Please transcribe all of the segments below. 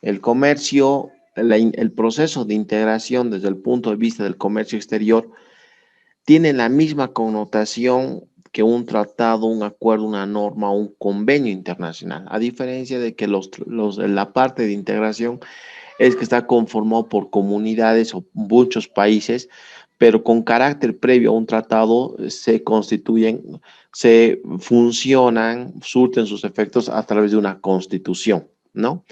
El comercio, el proceso de integración desde el punto de vista del comercio exterior tiene la misma connotación que un tratado, un acuerdo, una norma o un convenio internacional, a diferencia de que la parte de integración es que está conformado por comunidades o muchos países, pero con carácter previo a un tratado se constituyen, se funcionan, surten sus efectos a través de una constitución, ¿no?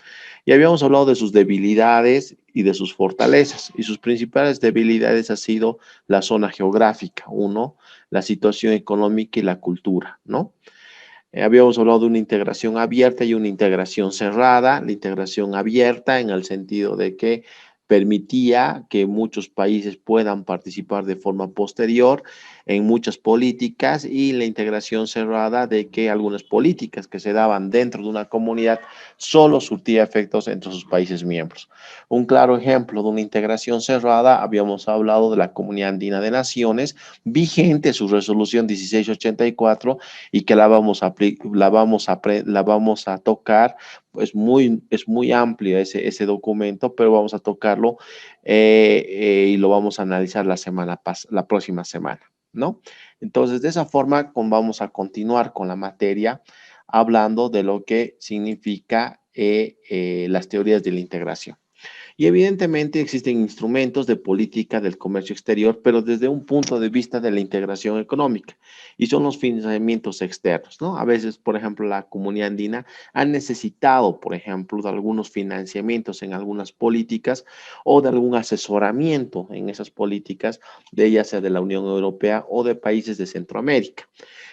Y habíamos hablado de sus debilidades y de sus fortalezas, y sus principales debilidades ha sido la zona geográfica, uno, la situación económica y la cultura, ¿no? Habíamos hablado de una integración abierta y una integración cerrada. La integración abierta en el sentido de que permitía que muchos países puedan participar de forma posterior en muchas políticas, y la integración cerrada de que algunas políticas que se daban dentro de una comunidad solo surtía efectos entre sus países miembros. Un claro ejemplo de una integración cerrada, habíamos hablado de la Comunidad Andina de Naciones, vigente su resolución 1684, y que la vamos a tocar. Es muy amplio ese documento, pero vamos a tocarlo y lo vamos a analizar la próxima semana, ¿no? Entonces, de esa forma, vamos a continuar con la materia hablando de lo que significa las teorías de la integración. Y evidentemente existen instrumentos de política del comercio exterior, pero desde un punto de vista de la integración económica, y son los financiamientos externos, ¿no? A veces, por ejemplo, la comunidad andina ha necesitado, por ejemplo, de algunos financiamientos en algunas políticas o de algún asesoramiento en esas políticas, de ya sea de la Unión Europea o de países de Centroamérica.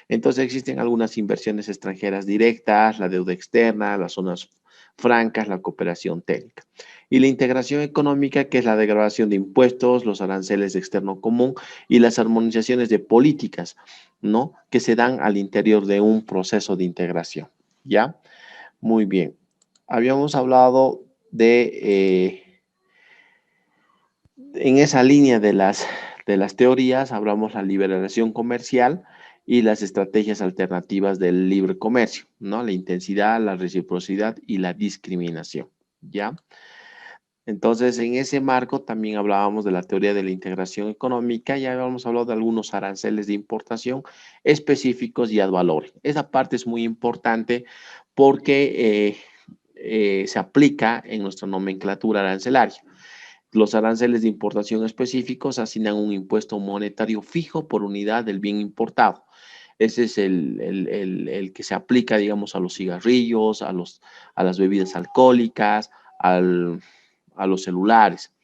Entonces existen algunas inversiones extranjeras directas, la deuda externa, las zonas francas, la cooperación técnica. Y la integración económica, que es la degradación de impuestos, los aranceles de externo común y las armonizaciones de políticas, ¿no? Que se dan al interior de un proceso de integración, ¿ya? Muy bien. Habíamos hablado en esa línea de las teorías, hablamos la liberalización comercial y las estrategias alternativas del libre comercio, ¿no? La intensidad, la reciprocidad y la discriminación, ¿ya? Entonces, en ese marco también hablábamos de la teoría de la integración económica. Ya habíamos hablado de algunos aranceles de importación específicos y ad valorem. Esa parte es muy importante porque se aplica en nuestra nomenclatura arancelaria. Los aranceles de importación específicos asignan un impuesto monetario fijo por unidad del bien importado. Ese es el que se aplica, digamos, a los cigarrillos, a las bebidas alcohólicas, a los celulares.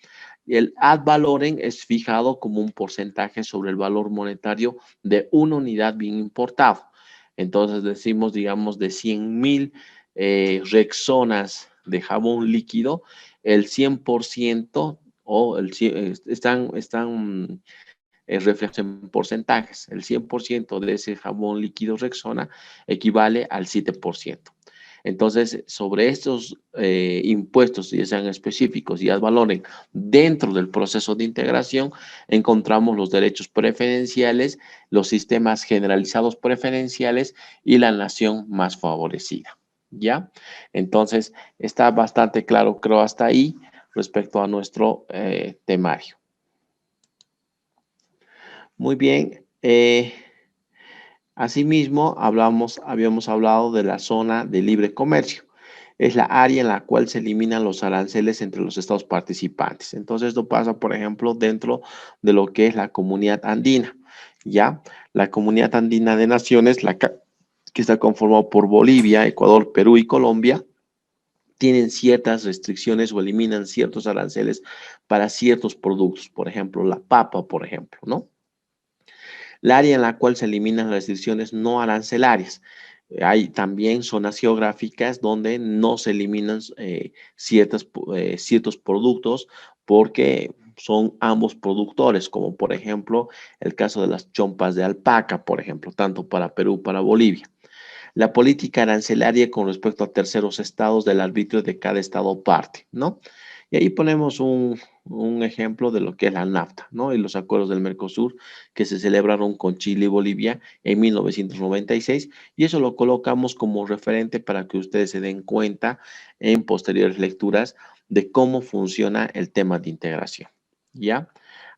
Y el ad valorem es fijado como un porcentaje sobre el valor monetario de una unidad bien importado. Entonces decimos, digamos, de 100,000 Rexonas de jabón líquido, el 100% o están reflejados en porcentajes. El 100% de ese jabón líquido Rexona equivale al 7%. Entonces, sobre estos impuestos, ya sean específicos y ad valorem, dentro del proceso de integración, encontramos los derechos preferenciales, los sistemas generalizados preferenciales y la nación más favorecida. ¿Ya? Entonces, está bastante claro, creo, hasta ahí respecto a nuestro temario. Muy bien. Asimismo, habíamos hablado de la zona de libre comercio. Es la área en la cual se eliminan los aranceles entre los estados participantes. Entonces, esto pasa, por ejemplo, dentro de lo que es la comunidad andina. ¿Ya? La comunidad andina de naciones, que está conformada por Bolivia, Ecuador, Perú y Colombia, tienen ciertas restricciones o eliminan ciertos aranceles para ciertos productos. Por ejemplo, la papa, por ejemplo, ¿no? La área en la cual se eliminan las restricciones no arancelarias. Hay también zonas geográficas donde no se eliminan ciertos productos porque son ambos productores, como por ejemplo el caso de las chompas de alpaca, por ejemplo, tanto para Perú como para Bolivia. La política arancelaria con respecto a terceros estados del arbitrio de cada estado parte, ¿no? Y ahí ponemos un ejemplo de lo que es la NAFTA, ¿no? Y los acuerdos del Mercosur que se celebraron con Chile y Bolivia en 1996. Y eso lo colocamos como referente para que ustedes se den cuenta en posteriores lecturas de cómo funciona el tema de integración. ¿Ya?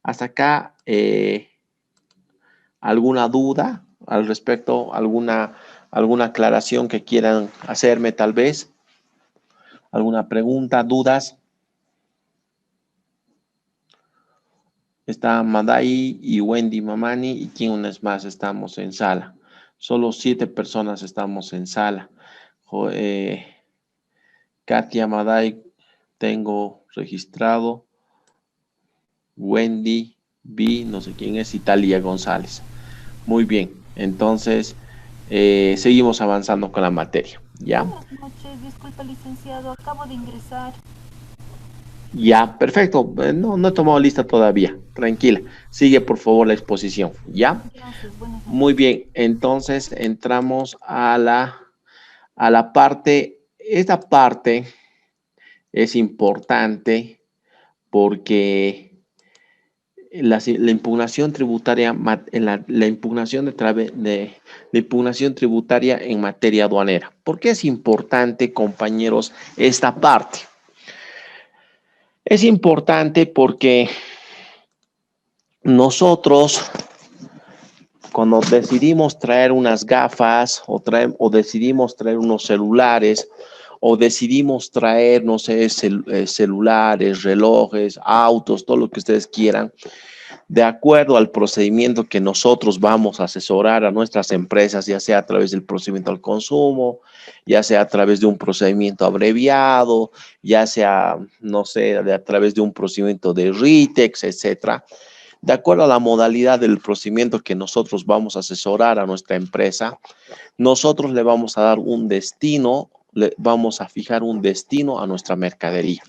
Hasta acá, ¿alguna duda al respecto? ¿Alguna aclaración que quieran hacerme tal vez? ¿Alguna pregunta, dudas? Está Madai y Wendy Mamani y quienes más estamos en sala. Solo 7 personas estamos en sala. Katia Madai tengo registrado. Wendy, B, no sé quién es, Italia González. Muy bien, entonces seguimos avanzando con la materia, ¿ya? Buenas noches, disculpe licenciado, acabo de ingresar. Ya, perfecto. No he tomado lista todavía. Tranquila. Sigue por favor la exposición, ¿ya? Gracias, buenas Muy noches. bien, entonces entramos a la parte, esta parte es importante porque la impugnación tributaria, la impugnación la impugnación tributaria en materia aduanera. ¿Por qué es importante, compañeros, esta parte? Es importante porque nosotros, cuando decidimos traer unas gafas o decidimos traer unos celulares o decidimos traer, no sé, celulares, relojes, autos, todo lo que ustedes quieran, de acuerdo al procedimiento que nosotros vamos a asesorar a nuestras empresas, ya sea a través del procedimiento al consumo, ya sea a través de un procedimiento abreviado, ya sea, no sé, a través de un procedimiento de RITEX, etcétera. De acuerdo a la modalidad del procedimiento que nosotros vamos a asesorar a nuestra empresa, nosotros le vamos a dar un destino, le vamos a fijar un destino a nuestra mercadería.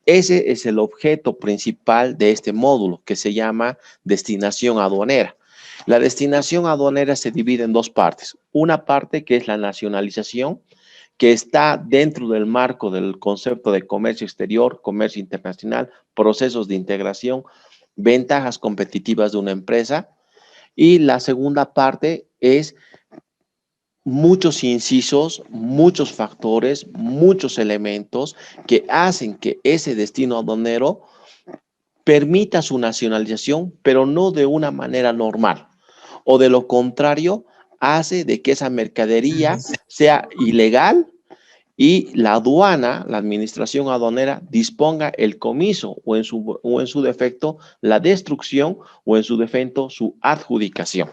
Ese es el objeto principal de este módulo que se llama destinación aduanera. La destinación aduanera se divide en dos partes. Una parte que es la nacionalización, que está dentro del marco del concepto de comercio exterior, comercio internacional, procesos de integración, ventajas competitivas de una empresa. Y la segunda parte es muchos incisos, muchos factores, muchos elementos que hacen que ese destino aduanero permita su nacionalización, pero no de una manera normal. O de lo contrario, hace de que esa mercadería sea ilegal y la aduana, la administración aduanera, disponga el comiso o en su defecto la destrucción o en su defecto su adjudicación.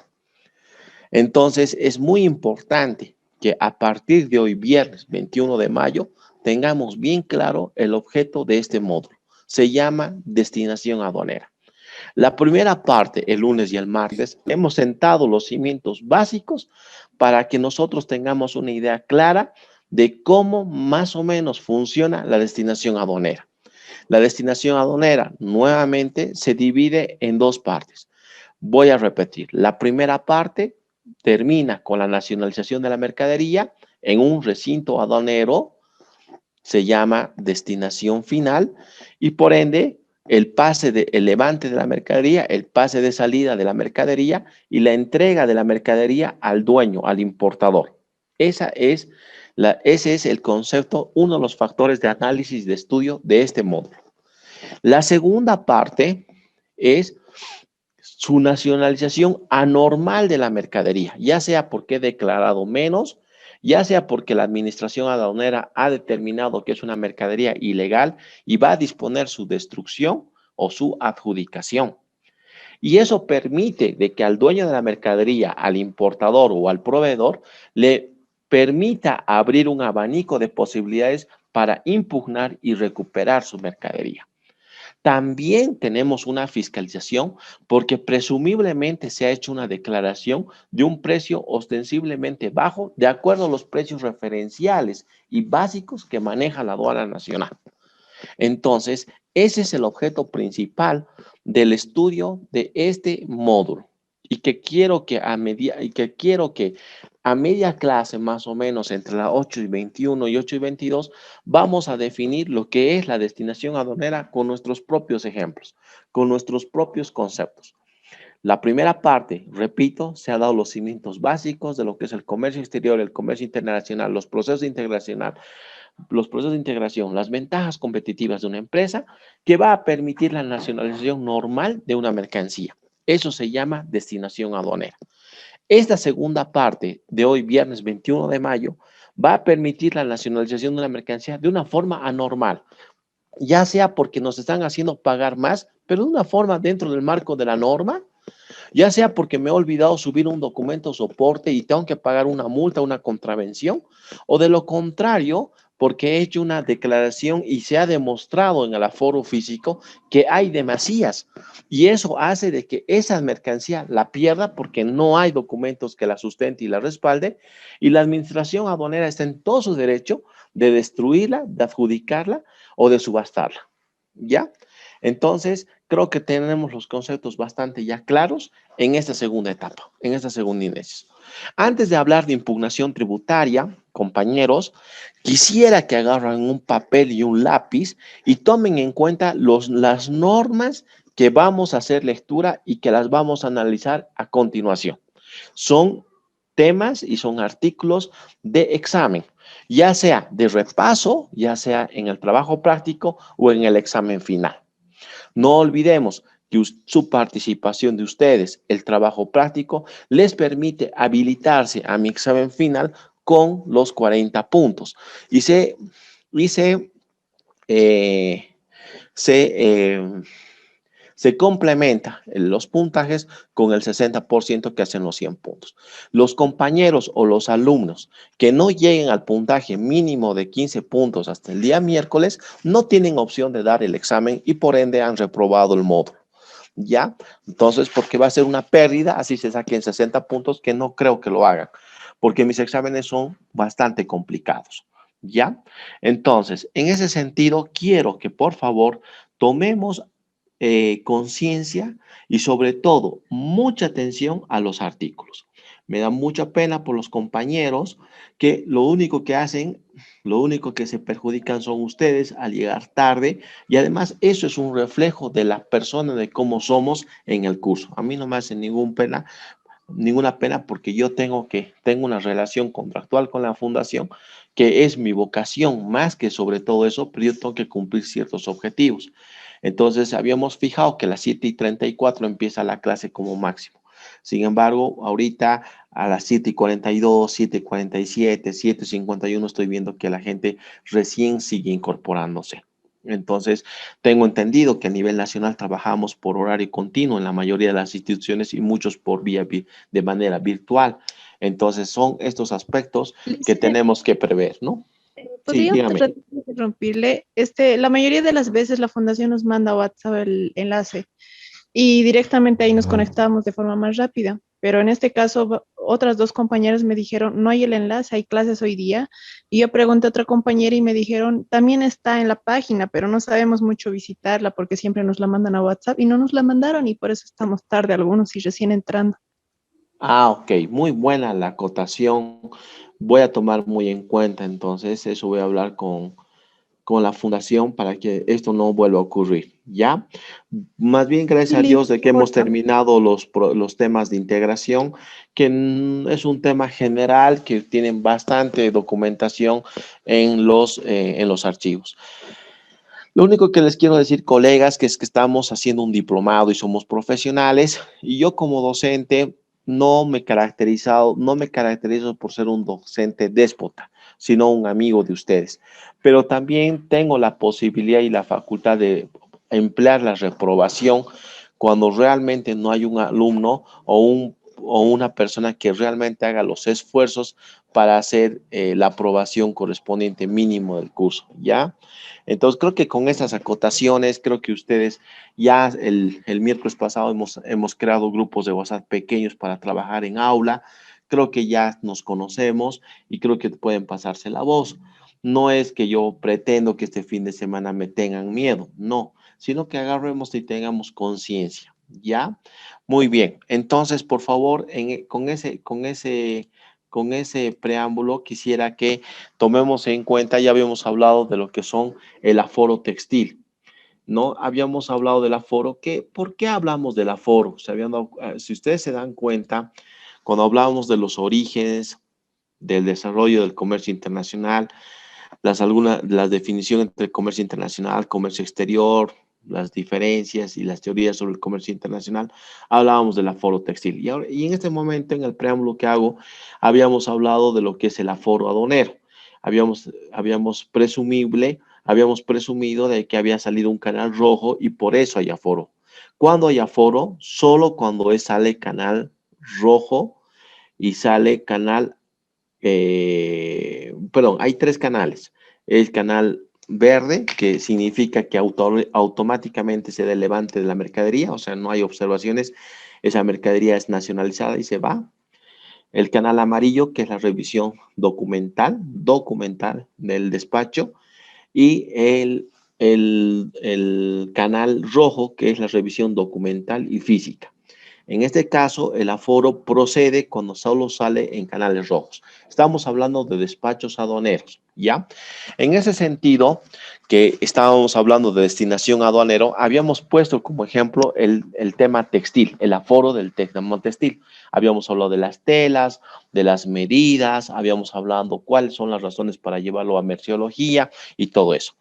Entonces, es muy importante que a partir de hoy, viernes 21 de mayo, tengamos bien claro el objeto de este módulo. Se llama destinación aduanera. La primera parte, el lunes y el martes, hemos sentado los cimientos básicos para que nosotros tengamos una idea clara de cómo más o menos funciona la destinación aduanera. La destinación aduanera nuevamente se divide en dos partes. Voy a repetir. La primera parte termina con la nacionalización de la mercadería en un recinto aduanero, se llama destinación final, y por ende el levante de la mercadería, el pase de salida de la mercadería y la entrega de la mercadería al dueño, al importador. Ese es el concepto, uno de los factores de análisis de estudio de este módulo. La segunda parte es su nacionalización anormal de la mercadería, ya sea porque he declarado menos, ya sea porque la administración aduanera ha determinado que es una mercadería ilegal y va a disponer su destrucción o su adjudicación. Y eso permite de que al dueño de la mercadería, al importador o al proveedor, le permita abrir un abanico de posibilidades para impugnar y recuperar su mercadería. También tenemos una fiscalización porque presumiblemente se ha hecho una declaración de un precio ostensiblemente bajo de acuerdo a los precios referenciales y básicos que maneja la aduana nacional. Entonces, ese es el objeto principal del estudio de este módulo y que quiero que A media clase, más o menos entre las 8:21 y 8:22, vamos a definir lo que es la destinación aduanera con nuestros propios ejemplos, con nuestros propios conceptos. La primera parte, repito, se ha dado los cimientos básicos de lo que es el comercio exterior, el comercio internacional, los procesos de integración, las ventajas competitivas de una empresa que va a permitir la nacionalización normal de una mercancía. Eso se llama destinación aduanera. Esta segunda parte de hoy, viernes 21 de mayo, va a permitir la nacionalización de una mercancía de una forma anormal, ya sea porque nos están haciendo pagar más, pero de una forma dentro del marco de la norma, ya sea porque me he olvidado subir un documento soporte y tengo que pagar una multa, una contravención, o de lo contrario, porque he hecho una declaración y se ha demostrado en el aforo físico que hay demasías. Y eso hace de que esa mercancía la pierda porque no hay documentos que la sustente y la respalde, y la administración aduanera está en todo su derecho de destruirla, de adjudicarla o de subastarla. ¿Ya? Entonces, creo que tenemos los conceptos bastante ya claros en esta segunda etapa, en esta segunda inicio. Antes de hablar de impugnación tributaria, compañeros, quisiera que agarren un papel y un lápiz y tomen en cuenta las normas que vamos a hacer lectura y que las vamos a analizar a continuación. Son temas y son artículos de examen, ya sea de repaso, ya sea en el trabajo práctico o en el examen final. No olvidemos que su participación de ustedes, el trabajo práctico, les permite habilitarse a mi examen final con los 40 puntos. Y eh, se, eh, se complementa los puntajes con el 60% que hacen los 100 puntos. Los compañeros o los alumnos que no lleguen al puntaje mínimo de 15 puntos hasta el día miércoles no tienen opción de dar el examen y por ende han reprobado el módulo. ¿Ya? Entonces, porque va a ser una pérdida, así se saquen 60 puntos, que no creo que lo hagan, porque mis exámenes son bastante complicados. ¿Ya? Entonces, en ese sentido, quiero que por favor tomemos conciencia y sobre todo mucha atención a los artículos. Me da mucha pena por los compañeros que lo único que hacen, lo único que se perjudican son ustedes al llegar tarde, y además eso es un reflejo de la persona, de cómo somos en el curso. A mí no me hace ninguna pena porque yo tengo una relación contractual con la fundación que es mi vocación más que sobre todo eso, pero yo tengo que cumplir ciertos objetivos. Entonces, habíamos fijado que a las 7:34 empieza la clase como máximo. Sin embargo, ahorita a las 7:42, 7:47, 7:51 estoy viendo que la gente recién sigue incorporándose. Entonces, tengo entendido que a nivel nacional trabajamos por horario continuo en la mayoría de las instituciones y muchos por de manera virtual. Entonces, son estos aspectos que Lice, tenemos que prever, ¿no? Sí, ¿podría dígame. interrumpirle? La mayoría de las veces la fundación nos manda a WhatsApp el enlace y directamente ahí nos conectamos de forma más rápida. Pero en este caso, otras dos compañeras me dijeron, no hay el enlace, hay clases hoy día. Y yo pregunté a otra compañera y me dijeron, también está en la página, pero no sabemos mucho visitarla porque siempre nos la mandan a WhatsApp y no nos la mandaron y por eso estamos tarde algunos y recién entrando. Ah, ok, muy buena la acotación. Voy a tomar muy en cuenta, entonces eso voy a hablar con la fundación para que esto no vuelva a ocurrir, ¿ya? Más bien, Sí, gracias a Liz, Dios de que hemos porfa. terminado los temas de integración, que es un tema general que tienen bastante documentación en los archivos. Lo único que les quiero decir, colegas, que es que estamos haciendo un diplomado y somos profesionales, y yo como docente no me caracterizo por ser un docente déspota, sino un amigo de ustedes. Pero también tengo la posibilidad y la facultad de emplear la reprobación cuando realmente no hay un alumno o una persona que realmente haga los esfuerzos para hacer la aprobación correspondiente mínimo del curso, ¿ya? Entonces, creo que con estas acotaciones, creo que ustedes ya el miércoles pasado hemos creado grupos de WhatsApp pequeños para trabajar en aula. Creo que ya nos conocemos y creo que pueden pasarse la voz. No es que yo pretendo que este fin de semana me tengan miedo, no, sino que agarremos y tengamos conciencia, ¿ya? Muy bien. Entonces, por favor, preámbulo quisiera que tomemos en cuenta, ya habíamos hablado de lo que son el aforo textil, ¿no? Habíamos hablado del aforo. ¿Por qué hablamos del aforo? Si ustedes se dan cuenta, cuando hablamos de los orígenes del desarrollo del comercio internacional, las definiciones entre comercio internacional, comercio exterior, las diferencias y las teorías sobre el comercio internacional, hablábamos del aforo textil. Y en este momento, en el preámbulo que hago, habíamos hablado de lo que es el aforo aduanero. Habíamos presumido de que había salido un canal rojo y por eso hay aforo. ¿Cuándo hay aforo? Solo cuando sale canal rojo y sale canal perdón, hay tres canales. El canal verde, que significa que automáticamente se da el levante de la mercadería, o sea, no hay observaciones, esa mercadería es nacionalizada y se va. El canal amarillo, que es la revisión documental del despacho, y el canal rojo, que es la revisión documental y física. En este caso, el aforo procede cuando solo sale en canales rojos. Estamos hablando de despachos aduaneros, ¿ya? En ese sentido, que estábamos hablando de destinación aduanero, habíamos puesto como ejemplo el tema textil, el aforo del tema textil. Habíamos hablado de las telas, de las medidas, habíamos hablado cuáles son las razones para llevarlo a merciología y todo eso.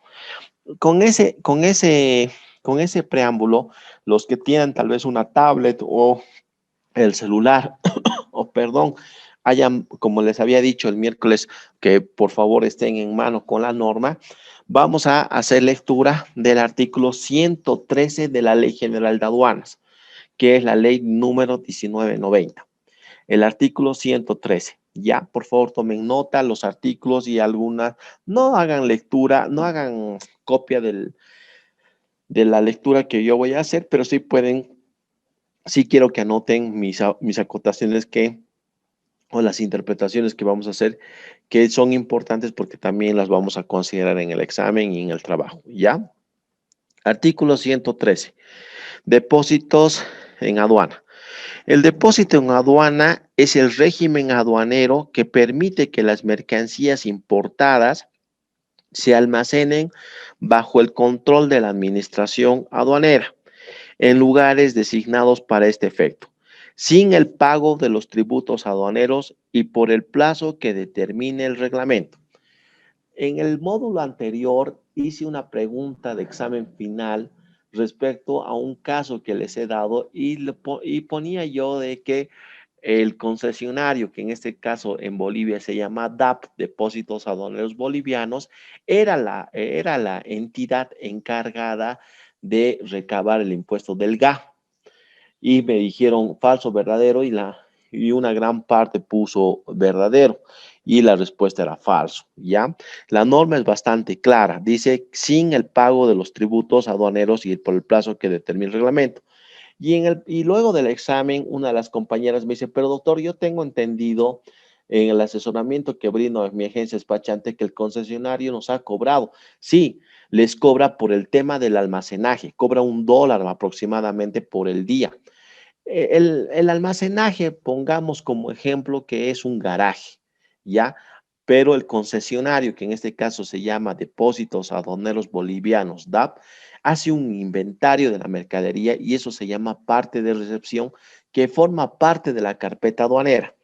Con ese preámbulo, los que tienen tal vez una tablet o el celular, o perdón, como les había dicho el miércoles, que por favor estén en mano con la norma, vamos a hacer lectura del artículo 113 de la Ley General de Aduanas, que es la ley número 1990. El artículo 113. Ya, por favor, tomen nota, los artículos y algunas, no hagan lectura, no hagan copia de la lectura que yo voy a hacer, pero sí quiero que anoten mis acotaciones o las interpretaciones que vamos a hacer, que son importantes porque también las vamos a considerar en el examen y en el trabajo, ¿ya? Artículo 113. Depósitos en aduana. El depósito en aduana es el régimen aduanero que permite que las mercancías importadas se almacenen bajo el control de la administración aduanera en lugares designados para este efecto, sin el pago de los tributos aduaneros y por el plazo que determine el reglamento. En el módulo anterior hice una pregunta de examen final respecto a un caso que les he dado y ponía yo de que el concesionario, que en este caso en Bolivia se llama DAP, Depósitos Aduaneros Bolivianos, era la entidad encargada de recabar el impuesto del GA. Y me dijeron falso, verdadero, y una gran parte puso verdadero y la respuesta era falso, ¿ya? La norma es bastante clara, dice sin el pago de los tributos aduaneros y por el plazo que determina el reglamento. Y luego del examen, una de las compañeras me dice, pero doctor, yo tengo entendido en el asesoramiento que brindo a mi agencia despachante que el concesionario nos ha cobrado. Sí, les cobra por el tema del almacenaje, cobra $1 aproximadamente por el día. El almacenaje, pongamos como ejemplo que es un garaje, ¿ya? Pero el concesionario, que en este caso se llama Depósitos Aduaneros Bolivianos, DAP, hace un inventario de la mercadería y eso se llama parte de recepción que forma parte de la carpeta aduanera,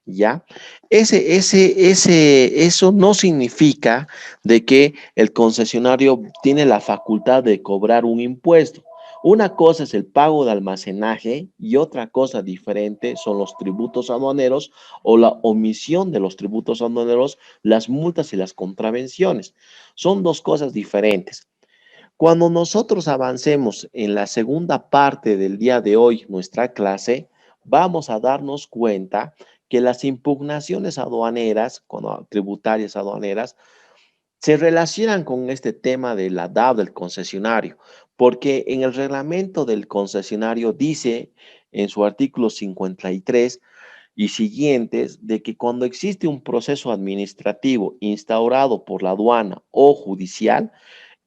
¿ya? Eso no significa de que el concesionario tiene la facultad de cobrar un impuesto. Una cosa es el pago de almacenaje y otra cosa diferente son los tributos aduaneros o la omisión de los tributos aduaneros, las multas y las contravenciones. Son dos cosas diferentes. Cuando nosotros avancemos en la segunda parte del día de hoy, nuestra clase, vamos a darnos cuenta que las impugnaciones aduaneras, tributarias aduaneras, se relacionan con este tema de la DAB del concesionario, porque en el reglamento del concesionario dice en su artículo 53 y siguientes de que cuando existe un proceso administrativo instaurado por la aduana o judicial,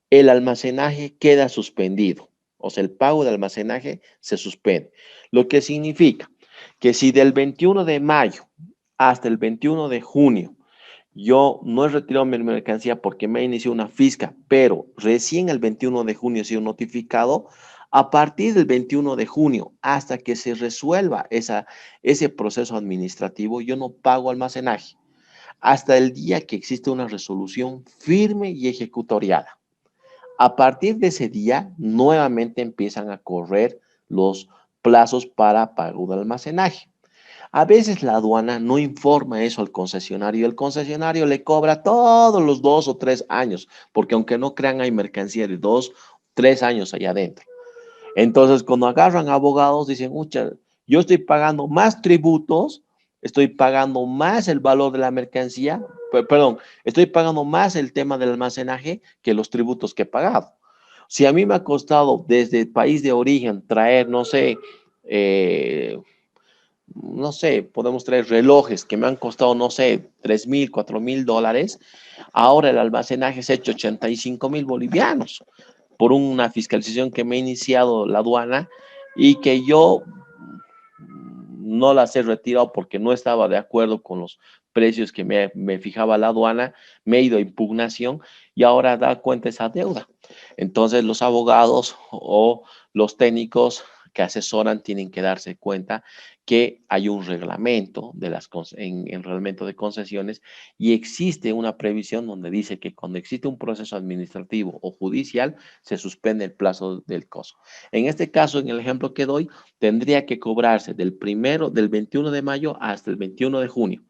el almacenaje queda suspendido. O sea, el pago de almacenaje se suspende. Lo que significa que si del 21 de mayo hasta el 21 de junio, yo no he retirado mi mercancía porque me inició una fisca, pero recién el 21 de junio he sido notificado. A partir del 21 de junio, hasta que se resuelva ese proceso administrativo, yo no pago almacenaje hasta el día que existe una resolución firme y ejecutoriada. A partir de ese día, nuevamente empiezan a correr los plazos para pago de almacenaje. A veces la aduana no informa eso al concesionario. El concesionario le cobra todos los 2 o 3 años, porque aunque no crean, hay mercancía de 2 o 3 años allá adentro. Entonces, cuando agarran abogados, dicen, yo estoy pagando más tributos, estoy pagando más el valor de la mercancía, perdón, estoy pagando más el tema del almacenaje que los tributos que he pagado. Si a mí me ha costado desde el país de origen traer, no sé, podemos traer relojes que me han costado, no sé, 3,000, 4,000 dólares, ahora el almacenaje es hecho 85,000 bolivianos por una fiscalización que me ha iniciado la aduana y que yo no las he retirado porque no estaba de acuerdo con los precios que me fijaba la aduana, me he ido a impugnación y ahora da cuenta esa deuda. Entonces los abogados o los técnicos que asesoran tienen que darse cuenta que hay un reglamento en el reglamento de concesiones y existe una previsión donde dice que cuando existe un proceso administrativo o judicial se suspende el plazo del costo. En este caso, en el ejemplo que doy, tendría que cobrarse del 21 de mayo hasta el 21 de junio.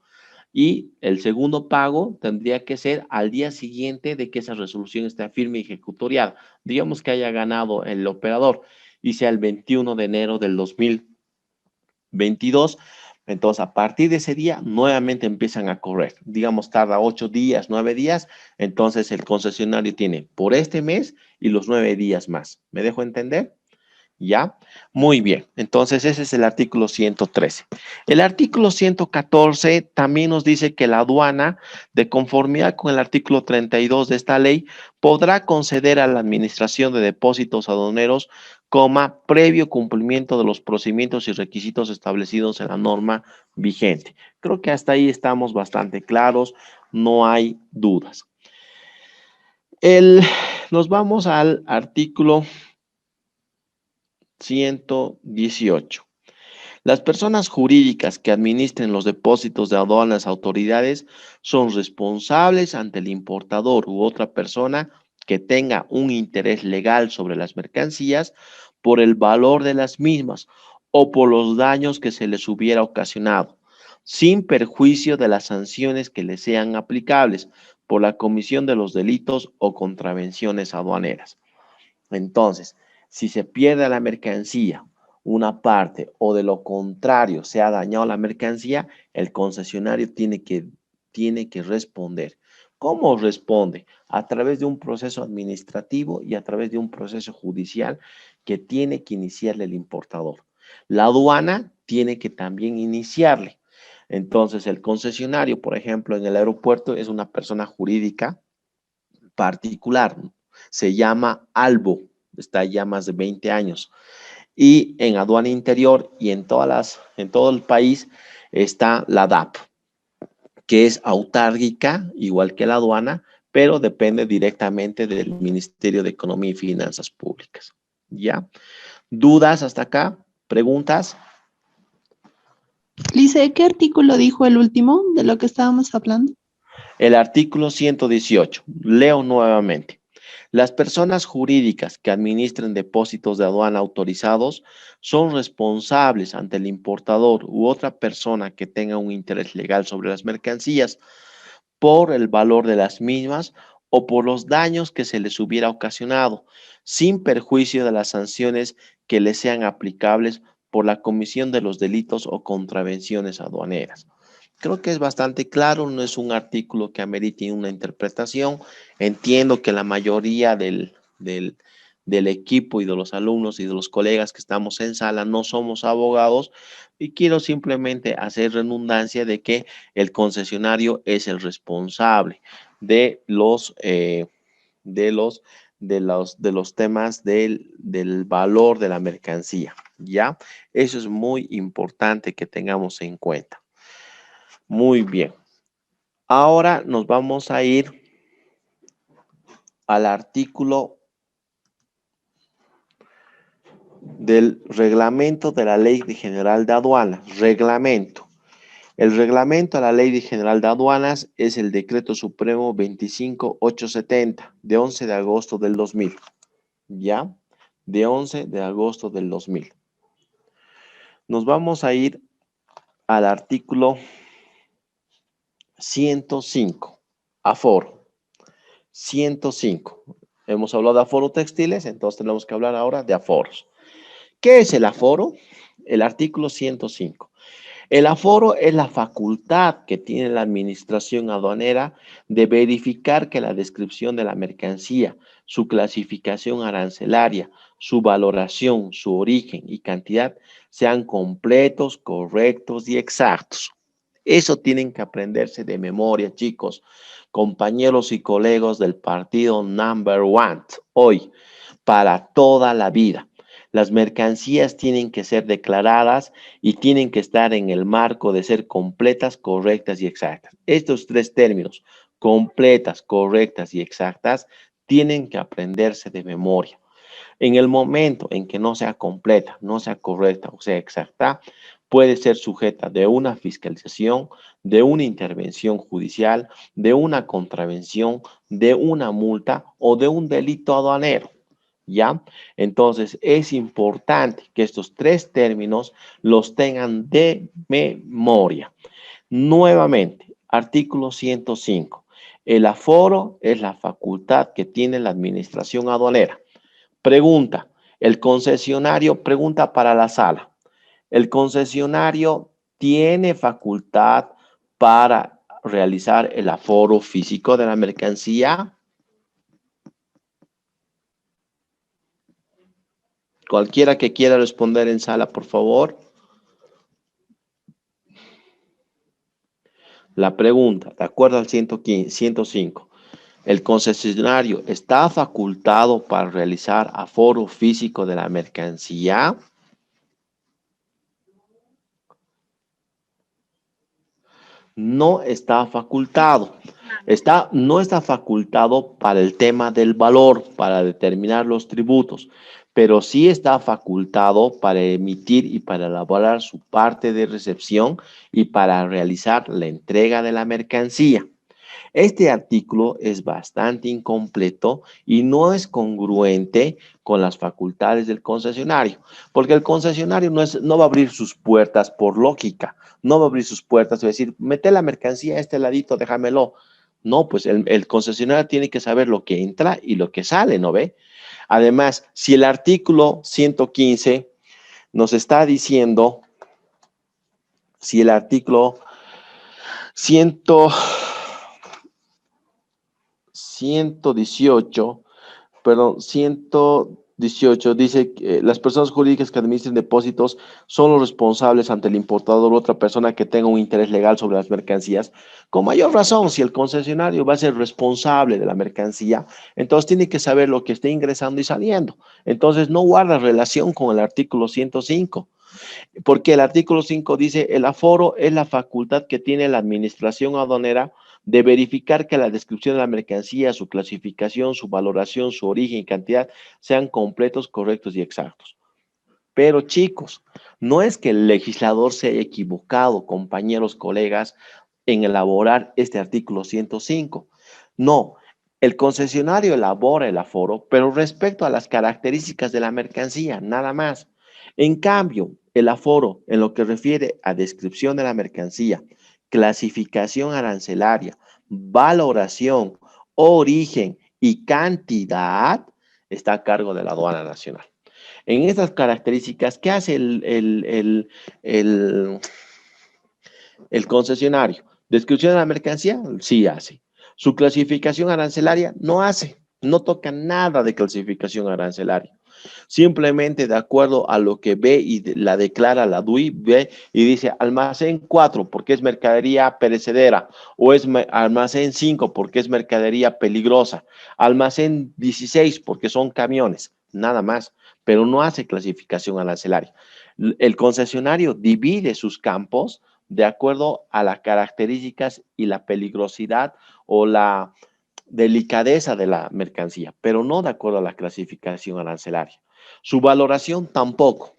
Y el segundo pago tendría que ser al día siguiente de que esa resolución esté firme y ejecutoriada. Digamos que haya ganado el operador y sea el 21 de enero del 2022. Entonces, a partir de ese día, nuevamente empiezan a correr. Digamos, tarda 8 días, 9 días. Entonces, el concesionario tiene por este mes y los 9 días más. ¿Me dejo entender? ¿Ya? Muy bien. Entonces, ese es el artículo 113. El artículo 114 también nos dice que la aduana, de conformidad con el artículo 32 de esta ley, podrá conceder a la Administración de Depósitos Aduaneros, previo cumplimiento de los procedimientos y requisitos establecidos en la norma vigente. Creo que hasta ahí estamos bastante claros, no hay dudas. Nos vamos al artículo 118. Las personas jurídicas que administren los depósitos de aduanas autoridades son responsables ante el importador u otra persona que tenga un interés legal sobre las mercancías por el valor de las mismas o por los daños que se les hubiera ocasionado, sin perjuicio de las sanciones que les sean aplicables por la comisión de los delitos o contravenciones aduaneras. Entonces, si se pierde la mercancía, una parte, o de lo contrario se ha dañado la mercancía, el concesionario tiene que responder. ¿Cómo responde? A través de un proceso administrativo y a través de un proceso judicial que tiene que iniciarle el importador. La aduana tiene que también iniciarle. Entonces, el concesionario, por ejemplo, en el aeropuerto es una persona jurídica particular, se llama Albo, está ya más de 20 años. Y en aduana interior y en todo el país está la DAP, que es autárquica, igual que la aduana, pero depende directamente del Ministerio de Economía y Finanzas Públicas. ¿Ya? ¿Dudas hasta acá? ¿Preguntas? Lice, ¿qué artículo dijo el último de lo que estábamos hablando? El artículo 118. Leo nuevamente. Las personas jurídicas que administren depósitos de aduana autorizados son responsables ante el importador u otra persona que tenga un interés legal sobre las mercancías por el valor de las mismas o por los daños que se les hubiera ocasionado, sin perjuicio de las sanciones que les sean aplicables por la comisión de los delitos o contravenciones aduaneras. Creo que es bastante claro, no es un artículo que amerite una interpretación. Entiendo que la mayoría del equipo y de los alumnos y de los colegas que estamos en sala no somos abogados y quiero simplemente hacer redundancia de que el concesionario es el responsable de los temas del valor de la mercancía, ¿ya? Eso es muy importante que tengamos en cuenta. Muy bien. Ahora nos vamos a ir al artículo del reglamento de la Ley General de Aduanas. Reglamento. El reglamento a la Ley General de Aduanas es el Decreto Supremo 25870 de 11 de agosto del 2000. ¿Ya? De 11 de agosto del 2000. Nos vamos a ir al artículo 105, aforo. 105. Hemos hablado de aforo textiles, entonces tenemos que hablar ahora de aforos. ¿Qué es el aforo? El artículo 105. El aforo es la facultad que tiene la administración aduanera de verificar que la descripción de la mercancía, su clasificación arancelaria, su valoración, su origen y cantidad sean completos, correctos y exactos. Eso tienen que aprenderse de memoria, chicos, compañeros y colegas del partido number one, hoy, para toda la vida. Las mercancías tienen que ser declaradas y tienen que estar en el marco de ser completas, correctas y exactas. Estos tres términos, completas, correctas y exactas, tienen que aprenderse de memoria. En el momento en que no sea completa, no sea correcta o sea exacta, puede ser sujeta de una fiscalización, de una intervención judicial, de una contravención, de una multa o de un delito aduanero. ¿Ya? Entonces, es importante que estos tres términos los tengan de memoria. Nuevamente, artículo 105. El aforo es la facultad que tiene la administración aduanera. Pregunta, el concesionario, pregunta para la sala. ¿El concesionario tiene facultad para realizar el aforo físico de la mercancía? Cualquiera que quiera responder en sala, por favor. La pregunta, de acuerdo al 105, ¿el concesionario está facultado para realizar aforo físico de la mercancía? No está facultado. No está facultado para el tema del valor, para determinar los tributos, pero sí está facultado para emitir y para elaborar su parte de recepción y para realizar la entrega de la mercancía. Este artículo es bastante incompleto y no es congruente con las facultades del concesionario, porque el concesionario no va a abrir sus puertas por lógica, no va a abrir sus puertas y va a decir, mete la mercancía a este ladito, déjamelo. No, pues el concesionario tiene que saber lo que entra y lo que sale, ¿no ve? Además, si el artículo 115 nos está diciendo, si el artículo 118 dice que las personas jurídicas que administren depósitos son los responsables ante el importador u otra persona que tenga un interés legal sobre las mercancías. Con mayor razón, si el concesionario va a ser responsable de la mercancía, entonces tiene que saber lo que está ingresando y saliendo. Entonces no guarda relación con el artículo 105. Porque el artículo 5 dice, el aforo es la facultad que tiene la administración aduanera de verificar que la descripción de la mercancía, su clasificación, su valoración, su origen y cantidad sean completos, correctos y exactos. Pero chicos, no es que el legislador se haya equivocado, compañeros, colegas, en elaborar este artículo 105. No, el concesionario elabora el aforo, pero respecto a las características de la mercancía, nada más. En cambio, el aforo, en lo que refiere a descripción de la mercancía, clasificación arancelaria, valoración, origen y cantidad, está a cargo de la aduana nacional. En estas características, ¿qué hace el concesionario? ¿Descripción de la mercancía? Sí hace. Su clasificación arancelaria no hace, no toca nada de clasificación arancelaria. Simplemente de acuerdo a lo que ve y la declara la DUI, ve y dice almacén 4 porque es mercadería perecedera, o es almacén 5 porque es mercadería peligrosa, almacén 16 porque son camiones, nada más, pero no hace clasificación arancelaria. El concesionario divide sus campos de acuerdo a las características y la peligrosidad o la delicadeza de la mercancía, pero no de acuerdo a la clasificación arancelaria. Su valoración tampoco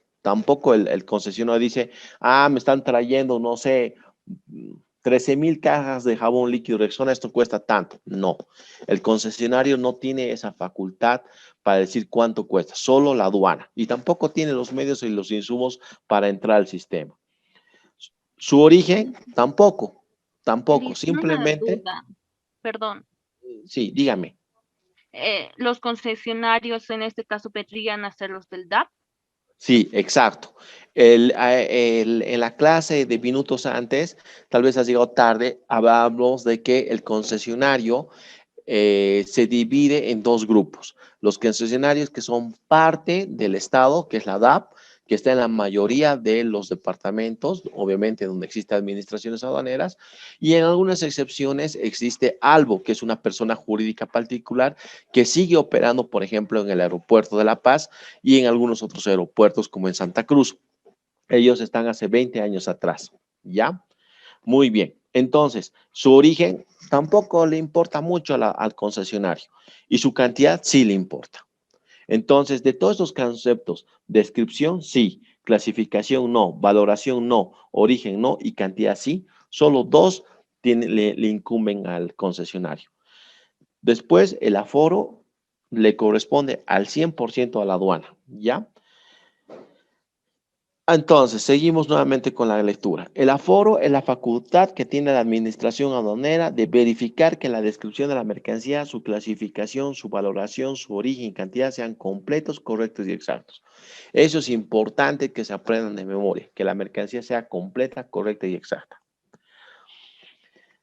el concesionario dice, me están trayendo, no sé, 13,000 cajas de jabón líquido Rexona, esto cuesta tanto. No, el concesionario no tiene esa facultad para decir cuánto cuesta, solo la aduana, y tampoco tiene los medios y los insumos para entrar al sistema. Su origen, tampoco, Liz, una simplemente, duda, perdón. sí, dígame. Los concesionarios en este caso podrían hacer los del DAP. Sí, exacto. En la clase de minutos antes, tal vez has llegado tarde, hablamos de que el concesionario se divide en dos grupos. Los concesionarios que son parte del Estado, que es la DAP, que está en la mayoría de los departamentos, obviamente donde existen administraciones aduaneras, y en algunas excepciones existe ALBO, que es una persona jurídica particular que sigue operando, por ejemplo, en el aeropuerto de La Paz y en algunos otros aeropuertos como en Santa Cruz. Ellos están hace 20 años atrás, ¿ya? Muy bien. Entonces, su origen tampoco le importa mucho al concesionario y su cantidad sí le importa. Entonces, de todos estos conceptos, descripción sí, clasificación no, valoración no, origen no y cantidad sí, solo dos le incumben al concesionario. Después, el aforo le corresponde al 100% a la aduana, ¿ya? Entonces, seguimos nuevamente con la lectura. El aforo es la facultad que tiene la administración aduanera de verificar que la descripción de la mercancía, su clasificación, su valoración, su origen y cantidad sean completos, correctos y exactos. Eso es importante que se aprendan de memoria, que la mercancía sea completa, correcta y exacta.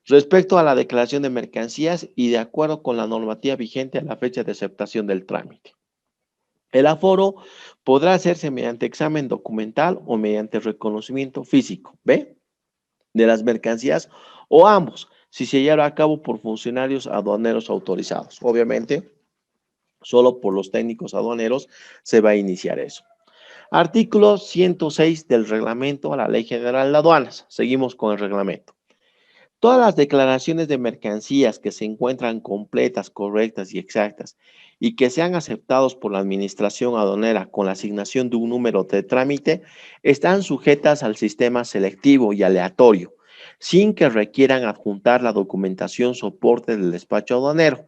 Respecto a la declaración de mercancías y de acuerdo con la normativa vigente a la fecha de aceptación del trámite. El aforo podrá hacerse mediante examen documental o mediante reconocimiento físico, ¿ve? De las mercancías o ambos, si se lleva a cabo por funcionarios aduaneros autorizados. Obviamente, solo por los técnicos aduaneros se va a iniciar eso. Artículo 106 del reglamento a la Ley General de Aduanas. Seguimos con el reglamento. Todas las declaraciones de mercancías que se encuentran completas, correctas y exactas y que sean aceptados por la administración aduanera con la asignación de un número de trámite están sujetas al sistema selectivo y aleatorio, sin que requieran adjuntar la documentación soporte del despacho aduanero,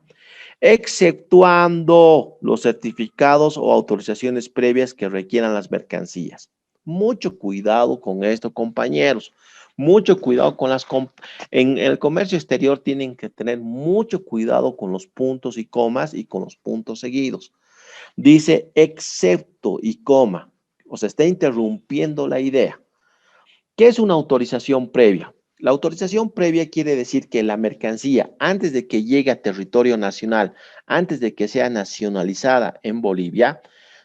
exceptuando los certificados o autorizaciones previas que requieran las mercancías. Mucho cuidado con esto, compañeros. Mucho cuidado con en el comercio exterior tienen que tener mucho cuidado con los puntos y comas y con los puntos seguidos. Dice excepto y coma, o sea, está interrumpiendo la idea. ¿Qué es una autorización previa? La autorización previa quiere decir que la mercancía, antes de que llegue a territorio nacional, antes de que sea nacionalizada en Bolivia,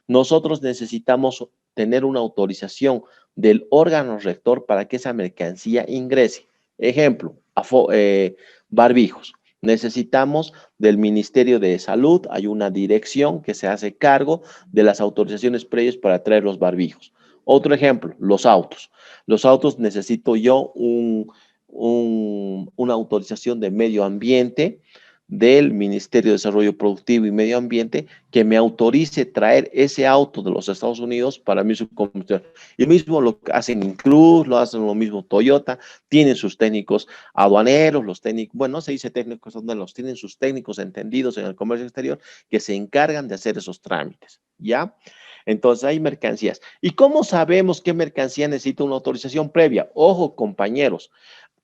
nosotros necesitamos tener una autorización del órgano rector para que esa mercancía ingrese. Ejemplo, barbijos. Necesitamos del Ministerio de Salud, hay una dirección que se hace cargo de las autorizaciones previas para traer los barbijos. Otro ejemplo, los autos. Los autos necesito yo una autorización de medio ambiente del Ministerio de Desarrollo Productivo y Medio Ambiente que me autorice traer ese auto de los Estados Unidos para mi subcombustión. Y mismo lo hacen Incruz, lo hacen lo mismo Toyota, tienen sus técnicos aduaneros, los técnicos, bueno, no se dice técnicos aduaneros, tienen sus técnicos entendidos en el comercio exterior que se encargan de hacer esos trámites, ¿ya? Entonces hay mercancías. ¿Y cómo sabemos qué mercancía necesita una autorización previa? Ojo, compañeros,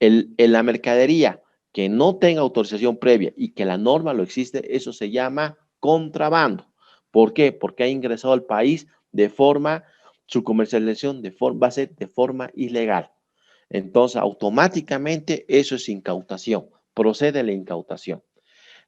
en la mercadería que no tenga autorización previa y que la norma lo existe, eso se llama contrabando. ¿Por qué? Porque ha ingresado al país de forma, su comercialización va a ser de forma ilegal. Entonces, automáticamente eso es incautación, procede la incautación.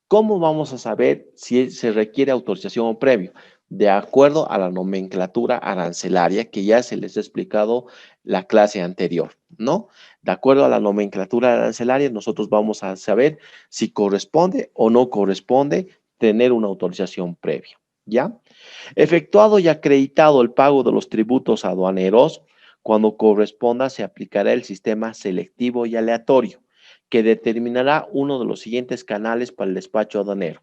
¿Cómo vamos a saber si se requiere autorización previa? De acuerdo a la nomenclatura arancelaria que ya se les ha explicado la clase anterior, ¿no? De acuerdo a la nomenclatura arancelaria, nosotros vamos a saber si corresponde o no corresponde tener una autorización previa, ¿ya? Efectuado y acreditado el pago de los tributos aduaneros, Cuando corresponda, se aplicará el sistema selectivo y aleatorio, que determinará uno de los siguientes canales para el despacho aduanero.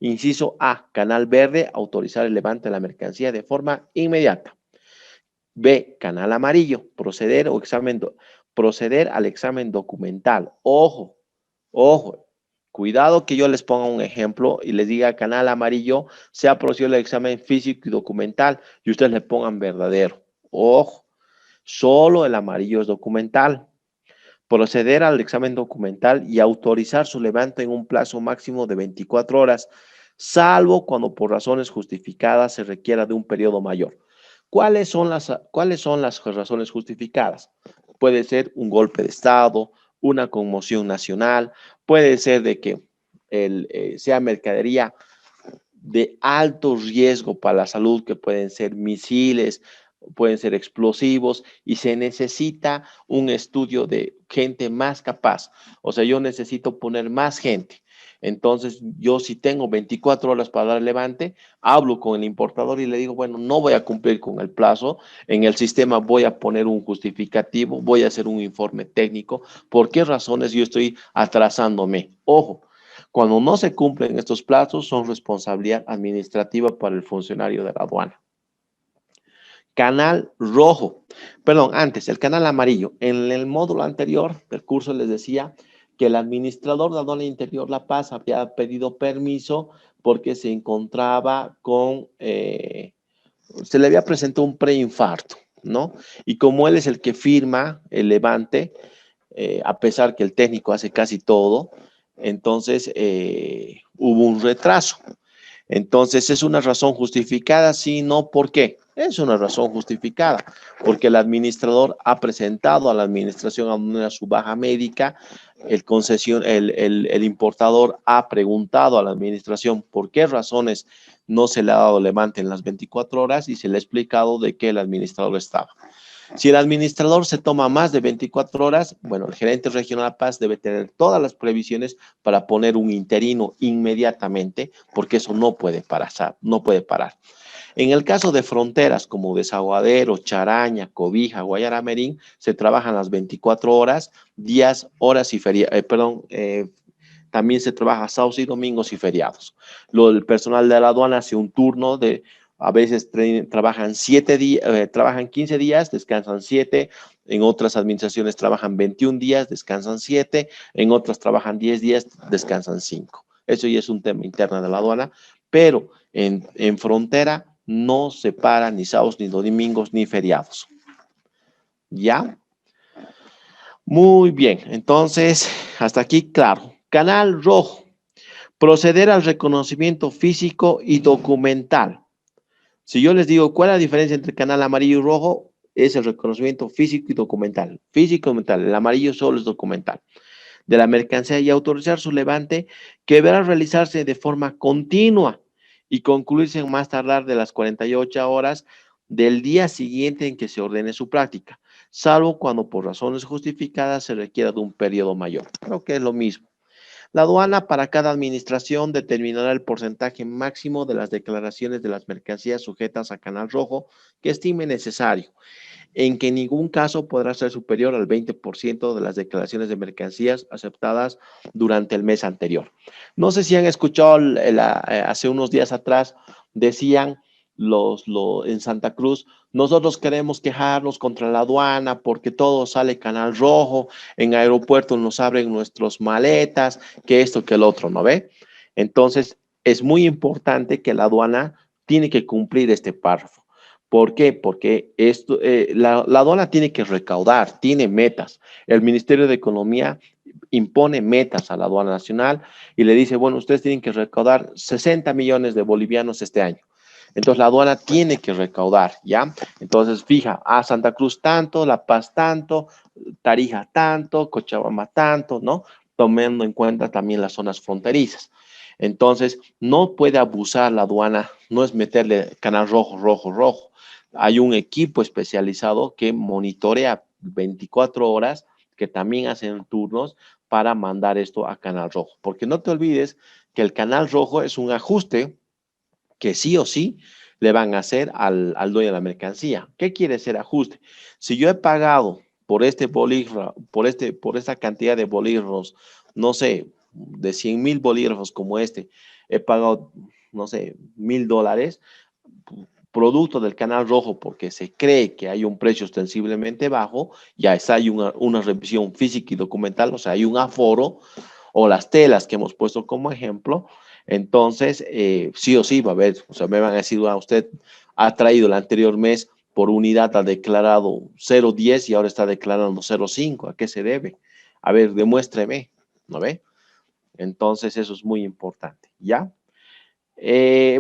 Inciso A, canal verde, autorizar el levante de la mercancía de forma inmediata. B, canal amarillo, proceder al examen documental. Ojo, ojo, cuidado que yo les ponga un ejemplo y les diga canal amarillo, se ha procedido el examen físico y documental y ustedes le pongan verdadero. Ojo, solo el amarillo es documental. Proceder al examen documental y autorizar su levante en un plazo máximo de 24 horas, salvo cuando por razones justificadas se requiera de un periodo mayor. ¿Cuáles son las razones justificadas? Puede ser un golpe de Estado, una conmoción nacional, puede ser de que sea mercadería de alto riesgo para la salud, que pueden ser misiles, pueden ser explosivos, y se necesita un estudio de gente más capaz. O sea, yo necesito poner más gente. Entonces, yo si tengo 24 horas para dar levante, hablo con el importador y le digo, bueno, no voy a cumplir con el plazo, en el sistema voy a poner un justificativo, voy a hacer un informe técnico, ¿por qué razones yo estoy atrasándome? Ojo, cuando no se cumplen estos plazos, son responsabilidad administrativa para el funcionario de la aduana. Canal rojo, perdón, antes, el canal amarillo. En el módulo anterior del curso les decía que el administrador de aduana interior La Paz había pedido permiso porque se encontraba con, se le había presentado un preinfarto, ¿no? Y como él es el que firma el levante, a pesar que el técnico hace casi todo, entonces hubo un retraso. Entonces, ¿es una razón justificada? Sí, no, ¿por qué? Es una razón justificada, porque el administrador ha presentado a la administración aduanera su baja médica, el importador ha preguntado a la administración por qué razones no se le ha dado levante en las 24 horas y se le ha explicado de qué el administrador estaba. Si el administrador se toma más de 24 horas, bueno, el gerente regional de La Paz debe tener todas las previsiones para poner un interino inmediatamente, porque eso no puede parar, no puede parar. En el caso de fronteras como Desaguadero, Charaña, Cobija, Guayaramerín, se trabajan las 24 horas, días, horas y feriados, también se trabaja sábados y domingos y feriados. El personal de la aduana hace un turno de, a veces trabajan 15 días, descansan 7, en otras administraciones trabajan 21 días, descansan 7, en otras trabajan 10 días, descansan 5. Eso ya es un tema interno de la aduana, pero en frontera no se para ni sábados, ni domingos, ni feriados. ¿Ya? Muy bien, entonces, hasta aquí, claro. Canal rojo. Proceder al reconocimiento físico y documental. Si yo les digo cuál es la diferencia entre canal amarillo y rojo, es el reconocimiento físico y documental. Físico y documental. El amarillo solo es documental. De la mercancía y autorizar su levante, que deberá realizarse de forma continua y concluirse en más tardar de las 48 horas del día siguiente en que se ordene su práctica, salvo cuando por razones justificadas se requiera de un periodo mayor. Creo que es lo mismo. La aduana para cada administración determinará el porcentaje máximo de las declaraciones de las mercancías sujetas a canal rojo que estime necesario, en que en ningún caso podrá ser superior al 20% de las declaraciones de mercancías aceptadas durante el mes anterior. No sé si han escuchado hace unos días atrás, decían en Santa Cruz, nosotros queremos quejarnos contra la aduana porque todo sale canal rojo, en aeropuertos nos abren nuestras maletas, que esto, que el otro, ¿no ve? Entonces, es muy importante que la aduana tiene que cumplir este párrafo. ¿Por qué? Porque la aduana tiene que recaudar, tiene metas. El Ministerio de Economía impone metas a la aduana nacional y le dice, bueno, ustedes tienen que recaudar 60 millones de bolivianos este año. Entonces, la aduana tiene que recaudar, ¿ya? Entonces, fija, a Santa Cruz tanto, La Paz tanto, Tarija tanto, Cochabamba tanto, ¿no? Tomando en cuenta también las zonas fronterizas. Entonces, no puede abusar la aduana, no es meterle canal rojo, rojo, rojo. Hay un equipo especializado que monitorea 24 horas, que también hacen turnos para mandar esto a canal rojo. Porque no te olvides que el canal rojo es un ajuste que sí o sí le van a hacer al dueño de la mercancía. ¿Qué quiere decir ajuste? Si yo he pagado por este bolígrafo, por esta cantidad de bolígrafos, no sé, de 100,000 bolígrafos como este, he pagado, no sé, $1,000, producto del canal rojo, porque se cree que hay un precio ostensiblemente bajo, ya está, hay una revisión física y documental, o sea, hay un aforo, o las telas que hemos puesto como ejemplo, entonces sí o sí va a haber, o sea, me van a decir, usted ha traído el anterior mes por unidad, ha declarado 0,10 y ahora está declarando 0,5, ¿a qué se debe? A ver, demuéstreme, ¿no ve? Entonces eso es muy importante, ¿ya?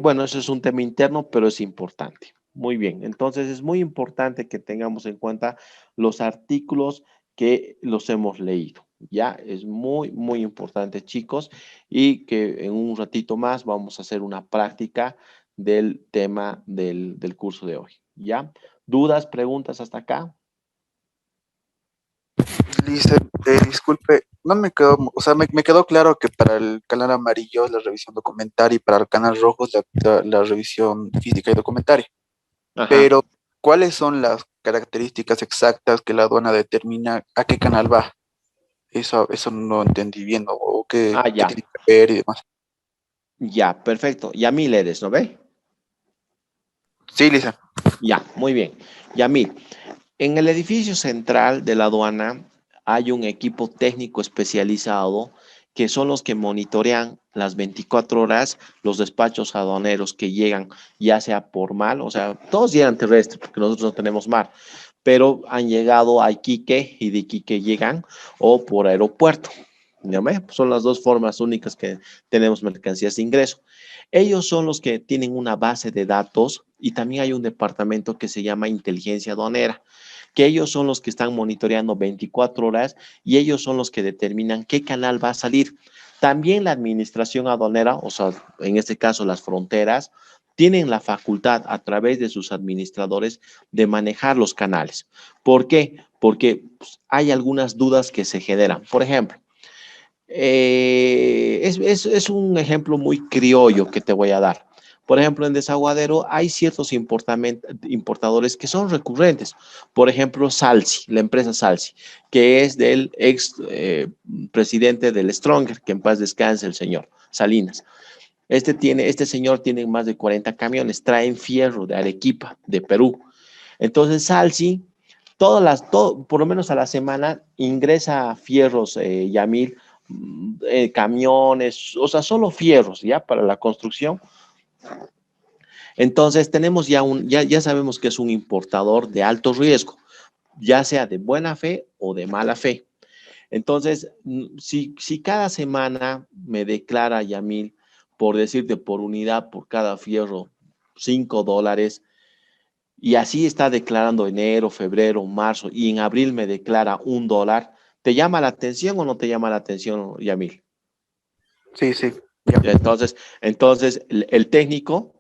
Bueno, eso es un tema interno, pero es importante. Muy bien, entonces es muy importante que tengamos en cuenta los artículos que los hemos leído. Ya, es muy, muy importante, chicos, y que en un ratito más vamos a hacer una práctica del tema del curso de hoy. ¿Ya? ¿Dudas, preguntas hasta acá? Lice, disculpe, no me quedó, o sea, me quedó claro que para el canal amarillo es la revisión documentaria y para el canal rojo es la revisión física y documentaria. Ajá. Pero, ¿cuáles son las características exactas que la aduana determina a qué canal va? Eso no entendí bien, o Ah, qué ya. tiene que ver y demás. Ya, perfecto. Yamil eres, ¿no ve? Sí, Lice. Ya, muy bien. Yamil, en el edificio central de la aduana hay un equipo técnico especializado que son los que monitorean las 24 horas los despachos aduaneros que llegan, ya sea por mar, o sea, todos llegan terrestres porque nosotros no tenemos mar, pero han llegado a Iquique y de Iquique llegan o por aeropuerto. ¿Ya ve? Son las dos formas únicas que tenemos mercancías de ingreso. Ellos son los que tienen una base de datos y también hay un departamento que se llama inteligencia aduanera, que ellos son los que están monitoreando 24 horas y ellos son los que determinan qué canal va a salir. También la administración aduanera, o sea, en este caso las fronteras, tienen la facultad a través de sus administradores de manejar los canales. ¿Por qué? Porque pues, hay algunas dudas que se generan. Por ejemplo, es un ejemplo muy criollo que te voy a dar. Por ejemplo, en Desaguadero hay ciertos importadores que son recurrentes. Por ejemplo, Salsi, la empresa Salsi, que es del ex presidente del Stronger, que en paz descanse el señor Salinas. Este señor tiene más de 40 camiones, traen fierro de Arequipa, de Perú. Entonces, Salsi, por lo menos a la semana, ingresa fierros, Yamil, camiones, o sea, solo fierros, ¿ya? Para la construcción. Entonces, tenemos ya sabemos que es un importador de alto riesgo, ya sea de buena fe o de mala fe. Entonces, si cada semana me declara Yamil, por decirte, por unidad, por cada fierro, $5, y así está declarando enero, febrero, marzo, y en abril me declara $1, ¿te llama la atención o no te llama la atención, Yamil? Sí, sí, ya. Entonces el técnico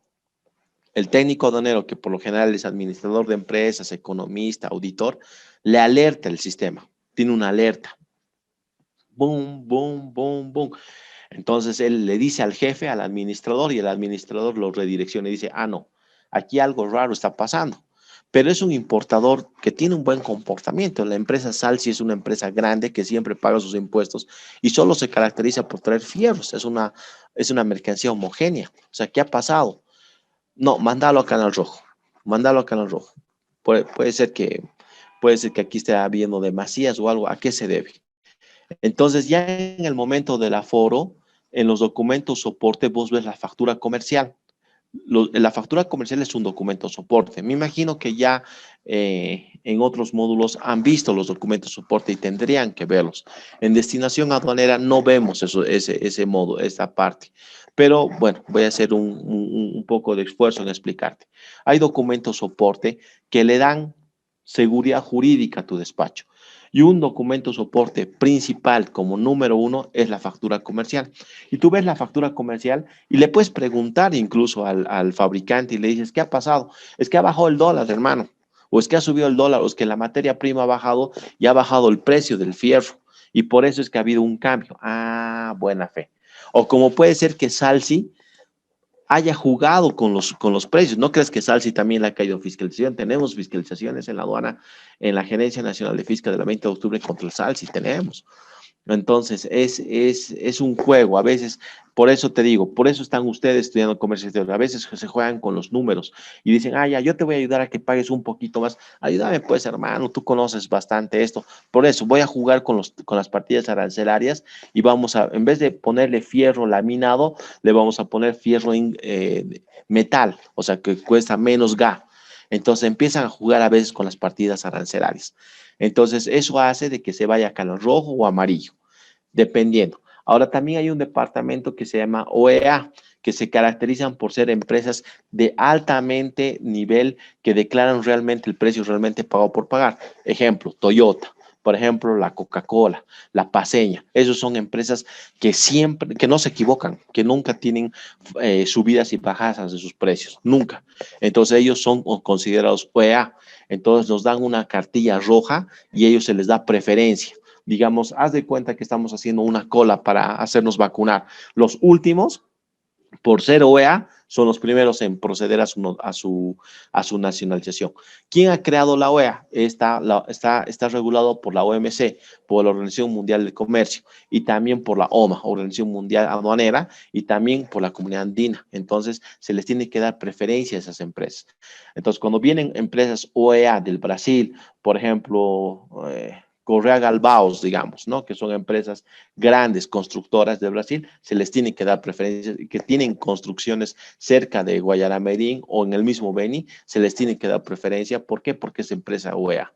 aduanero, que por lo general es administrador de empresas, economista, auditor, le alerta el sistema, tiene una alerta. Boom, boom, boom, boom. Entonces él le dice al jefe, al administrador, y el administrador lo redirecciona y dice, no, aquí algo raro está pasando. Pero es un importador que tiene un buen comportamiento. La empresa Salsi es una empresa grande que siempre paga sus impuestos y solo se caracteriza por traer fierros. Es una mercancía homogénea. O sea, ¿qué ha pasado? No, mándalo a Canal Rojo. Mándalo a Canal Rojo. Puede ser que aquí esté habiendo demasías o algo. ¿A qué se debe? Entonces, ya en el momento del aforo, en los documentos soporte, vos ves la factura comercial. La factura comercial es un documento soporte. Me imagino que ya en otros módulos han visto los documentos soporte y tendrían que verlos. En destinación aduanera no vemos ese modo, esa parte. Pero bueno, voy a hacer un poco de esfuerzo en explicarte. Hay documentos soporte que le dan seguridad jurídica a tu despacho. Y un documento soporte principal como número uno es la factura comercial. Y tú ves la factura comercial y le puedes preguntar incluso al fabricante y le dices, ¿qué ha pasado? Es que ha bajado el dólar, hermano. O es que ha subido el dólar, o es que la materia prima ha bajado y ha bajado el precio del fierro. Y por eso es que ha habido un cambio. Buena fe. O como puede ser que Salsi haya jugado con los precios. ¿No crees que Salsi también le ha caído fiscalización? Tenemos fiscalizaciones en la aduana, en la Gerencia Nacional de Fiscal de la 20 de octubre contra el Salsi, tenemos. Entonces, es un juego, a veces, por eso te digo, por eso están ustedes estudiando comercio exterior, a veces se juegan con los números y dicen, ah, ya, yo te voy a ayudar a que pagues un poquito más, ayúdame pues hermano, tú conoces bastante esto, por eso voy a jugar con las partidas arancelarias y vamos a, en vez de ponerle fierro laminado, le vamos a poner fierro metal, o sea, que cuesta menos Ga. Entonces empiezan a jugar a veces con las partidas arancelarias. Entonces, eso hace de que se vaya a canal rojo o amarillo, dependiendo. Ahora, también hay un departamento que se llama OEA, que se caracterizan por ser empresas de altamente nivel que declaran realmente el precio realmente pagado por pagar. Ejemplo, Toyota. Por ejemplo, la Coca-Cola, la Paceña. Esos son empresas que siempre, que no se equivocan, que nunca tienen subidas y bajadas de sus precios. Nunca. Entonces, ellos son considerados OEA. Entonces, nos dan una cartilla roja y a ellos se les da preferencia. Digamos, haz de cuenta que estamos haciendo una cola para hacernos vacunar. Los últimos, por ser OEA, son los primeros en proceder a su nacionalización. ¿Quién ha creado la OEA? Está regulado por la OMC, por la Organización Mundial del Comercio, y también por la OMA, Organización Mundial Aduanera, y también por la Comunidad Andina. Entonces, se les tiene que dar preferencia a esas empresas. Entonces, cuando vienen empresas OEA del Brasil, por ejemplo, Correa Galbaos, digamos, ¿no? Que son empresas grandes, constructoras de Brasil, se les tiene que dar preferencias, que tienen construcciones cerca de Guayaramerín o en el mismo Beni, se les tiene que dar preferencia. ¿Por qué? Porque es empresa OEA,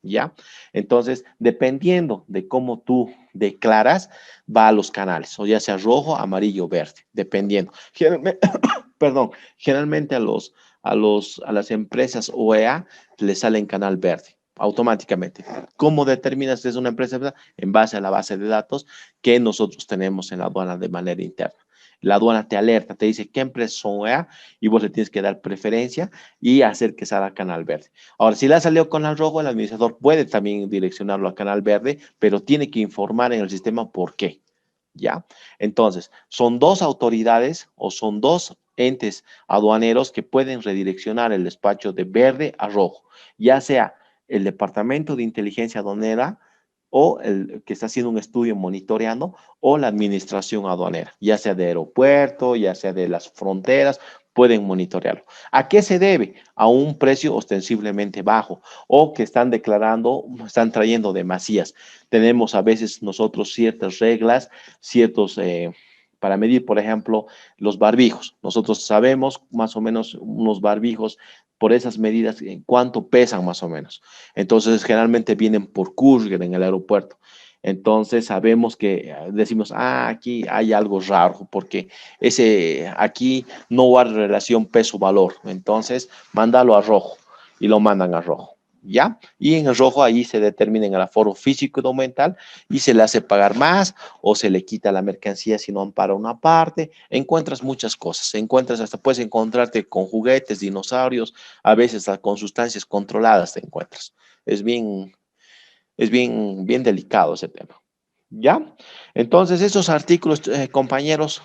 ¿ya? Entonces, dependiendo de cómo tú declaras, va a los canales, o ya sea rojo, amarillo, verde, dependiendo. Perdón, generalmente a las empresas OEA les sale en canal verde automáticamente. ¿Cómo determinas si es una empresa? En base a la base de datos que nosotros tenemos en la aduana de manera interna. La aduana te alerta, te dice qué empresas son OEA y vos le tienes que dar preferencia y hacer que salga canal verde. Ahora, si le ha salido canal rojo, el administrador puede también direccionarlo a canal verde, pero tiene que informar en el sistema por qué. ¿Ya? Entonces, son dos autoridades o son dos entes aduaneros que pueden redireccionar el despacho de verde a rojo, ya sea el Departamento de Inteligencia Aduanera o el que está haciendo un estudio monitoreando o la administración aduanera, ya sea de aeropuerto, ya sea de las fronteras, pueden monitorearlo. ¿A qué se debe? A un precio ostensiblemente bajo o que están declarando, están trayendo demasías. Tenemos a veces nosotros ciertas reglas, ciertos para medir, por ejemplo, los barbijos. Nosotros sabemos más o menos unos barbijos por esas medidas en cuánto pesan más o menos. Entonces, generalmente vienen por courier en el aeropuerto. Entonces, sabemos que decimos, ah, aquí hay algo raro, porque aquí no guarda relación peso-valor. Entonces, mándalo a rojo y lo mandan a rojo. ¿Ya? Y en el rojo ahí se determina el aforo físico y documental y se le hace pagar más o se le quita la mercancía si no ampara una parte. Encuentras muchas cosas, puedes encontrarte con juguetes, dinosaurios, a veces con sustancias controladas te encuentras. Bien delicado ese tema. ¿Ya? Entonces, esos artículos, compañeros.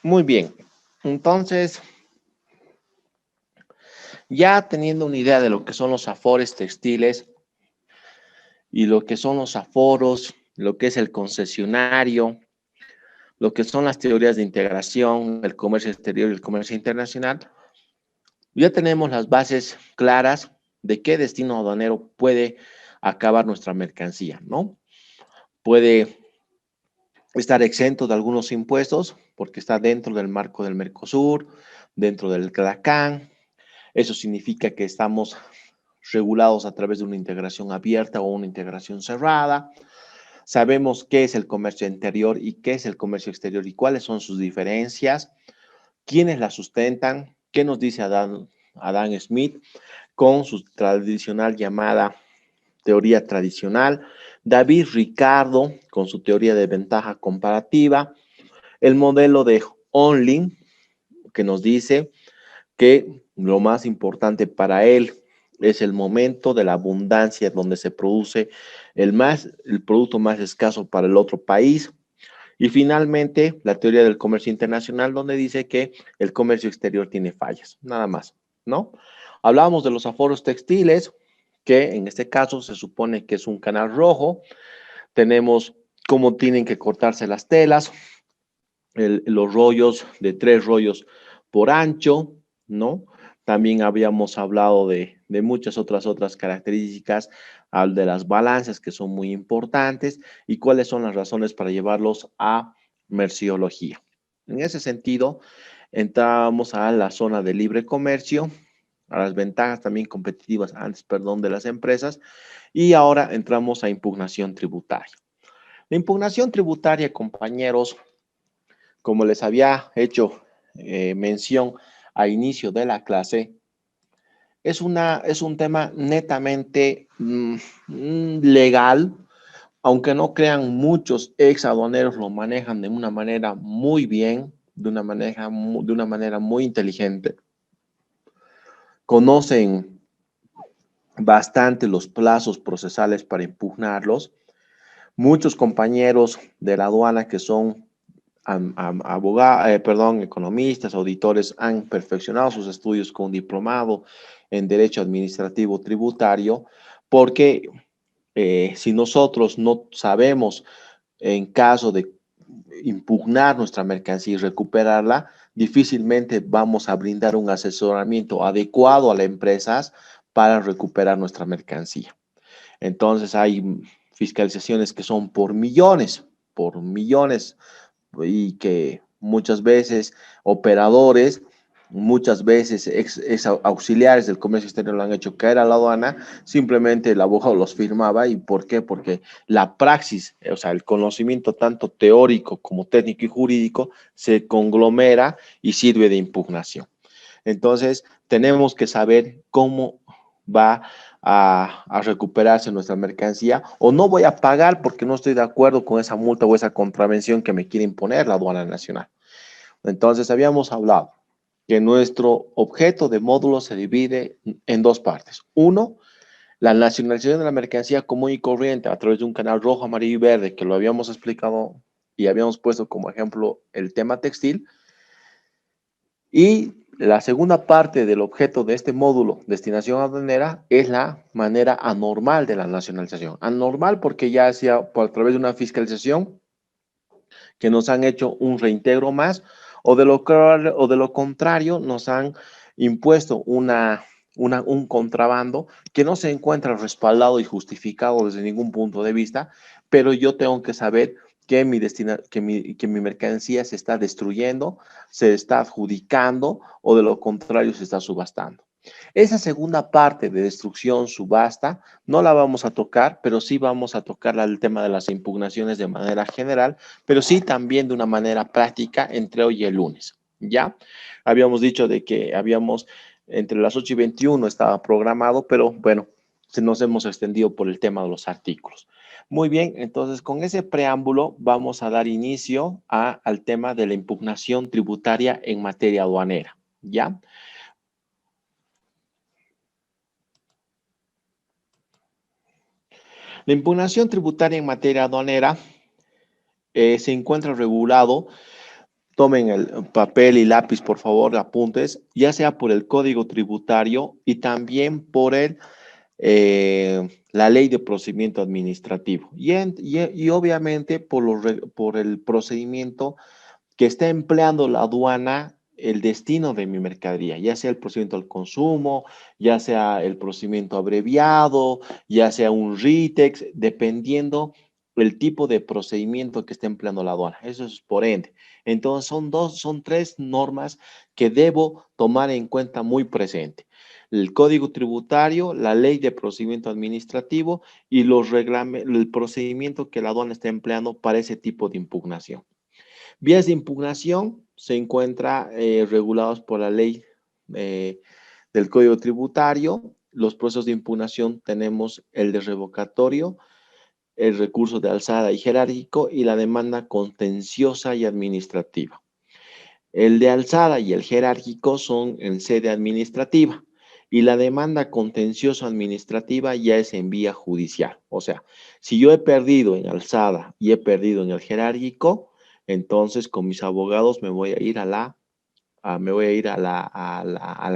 Muy bien. Entonces, ya teniendo una idea de lo que son los afores textiles y lo que son los aforos, lo que es el concesionario, lo que son las teorías de integración, el comercio exterior y el comercio internacional, ya tenemos las bases claras de qué destino aduanero puede acabar nuestra mercancía, ¿no? Puede estar exento de algunos impuestos porque está dentro del marco del Mercosur, dentro del CLACAN. Eso significa que estamos regulados a través de una integración abierta o una integración cerrada. Sabemos qué es el comercio interior y qué es el comercio exterior y cuáles son sus diferencias, quiénes la sustentan, qué nos dice Adam Smith con su tradicional llamada teoría tradicional, David Ricardo con su teoría de ventaja comparativa, el modelo de Onlin, que nos dice que lo más importante para él es el momento de la abundancia donde se produce el producto más escaso para el otro país. Y finalmente, la teoría del comercio internacional, donde dice que el comercio exterior tiene fallas, nada más, ¿no? Hablábamos de los aforos textiles, que en este caso se supone que es un canal rojo. Tenemos cómo tienen que cortarse las telas, los rollos de 3 rollos por ancho, ¿no? También habíamos hablado de muchas otras características, de las balanzas que son muy importantes y cuáles son las razones para llevarlos a merciología. En ese sentido, entramos a la zona de libre comercio, a las ventajas también competitivas de las empresas, y ahora entramos a impugnación tributaria. La impugnación tributaria, compañeros, como les había hecho mención a inicio de la clase, es un tema netamente legal, aunque no crean, muchos ex aduaneros lo manejan de una manera muy bien, de una manera muy inteligente. Conocen bastante los plazos procesales para impugnarlos. Muchos compañeros de la aduana que son economistas, auditores, han perfeccionado sus estudios con un diplomado en Derecho Administrativo Tributario, porque si nosotros no sabemos, en caso de impugnar nuestra mercancía y recuperarla, difícilmente vamos a brindar un asesoramiento adecuado a las empresas para recuperar nuestra mercancía. Entonces hay fiscalizaciones que son por millones, y que muchas veces operadores, muchas veces ex auxiliares del comercio exterior lo han hecho caer a la aduana, simplemente el abogado los firmaba. ¿Y por qué? Porque la praxis, o sea, el conocimiento tanto teórico como técnico y jurídico se conglomera y sirve de impugnación. Entonces, tenemos que saber cómo va a recuperarse nuestra mercancía, o no voy a pagar porque no estoy de acuerdo con esa multa o esa contravención que me quiere imponer la aduana nacional. Entonces, habíamos hablado que nuestro objeto de módulo se divide en 2 partes. Uno, la nacionalización de la mercancía común y corriente a través de un canal rojo, amarillo y verde, que lo habíamos explicado y habíamos puesto como ejemplo el tema textil. Y la segunda parte del objeto de este módulo, destinación aduanera, es la manera anormal de la nacionalización. Anormal porque ya sea a través de una fiscalización que nos han hecho un reintegro más, o de lo contrario nos han impuesto un contrabando que no se encuentra respaldado y justificado desde ningún punto de vista, pero yo tengo que saber que mi mercancía se está destruyendo, se está adjudicando, o de lo contrario se está subastando. Esa segunda parte de destrucción, subasta, no la vamos a tocar, pero sí vamos a tocar el tema de las impugnaciones de manera general, pero sí también de una manera práctica entre hoy y el lunes, ¿ya? Habíamos dicho de que entre las 8:21 estaba programado, pero bueno, nos hemos extendido por el tema de los artículos. Muy bien, entonces con ese preámbulo vamos a dar inicio al tema de la impugnación tributaria en materia aduanera, ¿ya? La impugnación tributaria en materia aduanera se encuentra regulado, tomen el papel y lápiz, por favor, apuntes, ya sea por el Código Tributario y también por la Ley de Procedimiento Administrativo y obviamente por el procedimiento que está empleando la aduana, el destino de mi mercadería, ya sea el procedimiento al consumo, ya sea el procedimiento abreviado, ya sea un RITEX, dependiendo el tipo de procedimiento que esté empleando la aduana. Eso es por ende. Entonces son 3 normas que debo tomar en cuenta muy presente: el Código Tributario, la Ley de Procedimiento Administrativo y el procedimiento que la aduana está empleando para ese tipo de impugnación. Vías de impugnación se encuentran regulados por la ley del Código Tributario. Los procesos de impugnación tenemos el de revocatorio, el recurso de alzada y jerárquico y la demanda contenciosa y administrativa. El de alzada y el jerárquico son en sede administrativa y la demanda contencioso administrativa ya es en vía judicial. O sea, si yo he perdido en alzada y he perdido en el jerárquico, entonces con mis abogados me voy a ir a la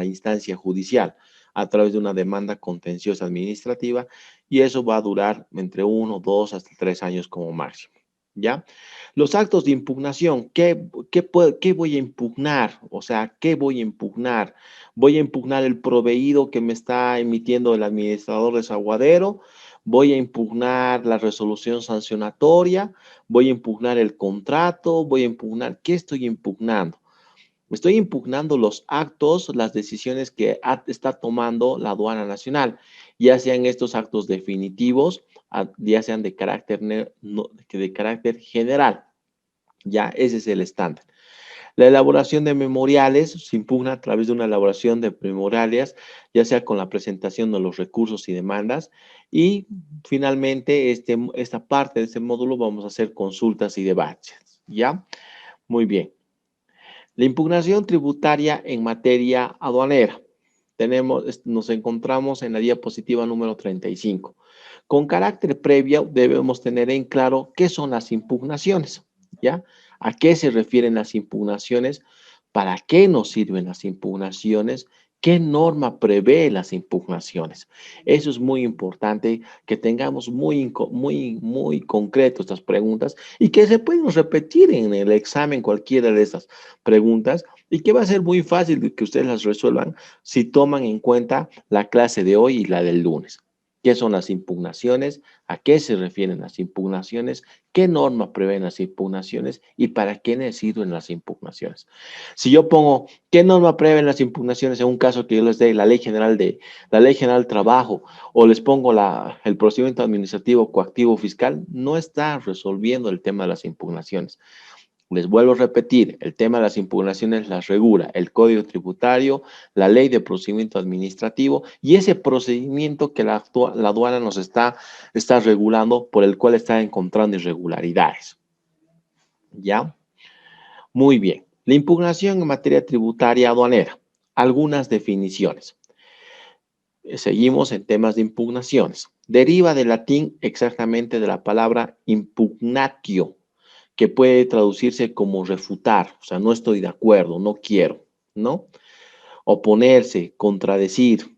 instancia judicial a través de una demanda contenciosa administrativa y eso va a durar entre 1, 2 hasta 3 años como máximo. ¿Ya? Los actos de impugnación, ¿qué voy a impugnar? O sea, ¿qué voy a impugnar? Voy a impugnar el proveído que me está emitiendo el administrador desaguadero, voy a impugnar la resolución sancionatoria, voy a impugnar el contrato, voy a impugnar, ¿qué estoy impugnando? Estoy impugnando los actos, las decisiones que está tomando la aduana nacional, ya sean estos actos definitivos, ya sean de carácter general. Ya, ese es el estándar. La elaboración de memoriales se impugna a través de una elaboración de memoriales, ya sea con la presentación de los recursos y demandas. Y finalmente, esta parte de este módulo vamos a hacer consultas y debates. ¿Ya? Muy bien. La impugnación tributaria en materia aduanera. Nos encontramos en la diapositiva número 35. Con carácter previo debemos tener en claro qué son las impugnaciones, ¿ya? ¿A qué se refieren las impugnaciones? ¿Para qué nos sirven las impugnaciones? ¿Qué norma prevé las impugnaciones? Eso es muy importante que tengamos muy concreto estas preguntas y que se pueden repetir en el examen cualquiera de estas preguntas y que va a ser muy fácil de que ustedes las resuelvan si toman en cuenta la clase de hoy y la del lunes. ¿Qué son las impugnaciones? ¿A qué se refieren las impugnaciones? ¿Qué normas prevén las impugnaciones? ¿Y para qué les sirven las impugnaciones? Si yo pongo, ¿qué norma prevén las impugnaciones en un caso que yo les dé la Ley General del Trabajo o les pongo el procedimiento administrativo coactivo fiscal, no está resolviendo el tema de las impugnaciones. Les vuelvo a repetir, el tema de las impugnaciones las regula el Código Tributario, la Ley de Procedimiento Administrativo y ese procedimiento que la aduana nos está regulando por el cual está encontrando irregularidades. ¿Ya? Muy bien. La impugnación en materia tributaria aduanera. Algunas definiciones. Seguimos en temas de impugnaciones. Deriva del latín exactamente de la palabra impugnatio, que puede traducirse como refutar, o sea, no estoy de acuerdo, no quiero, ¿no? Oponerse, contradecir,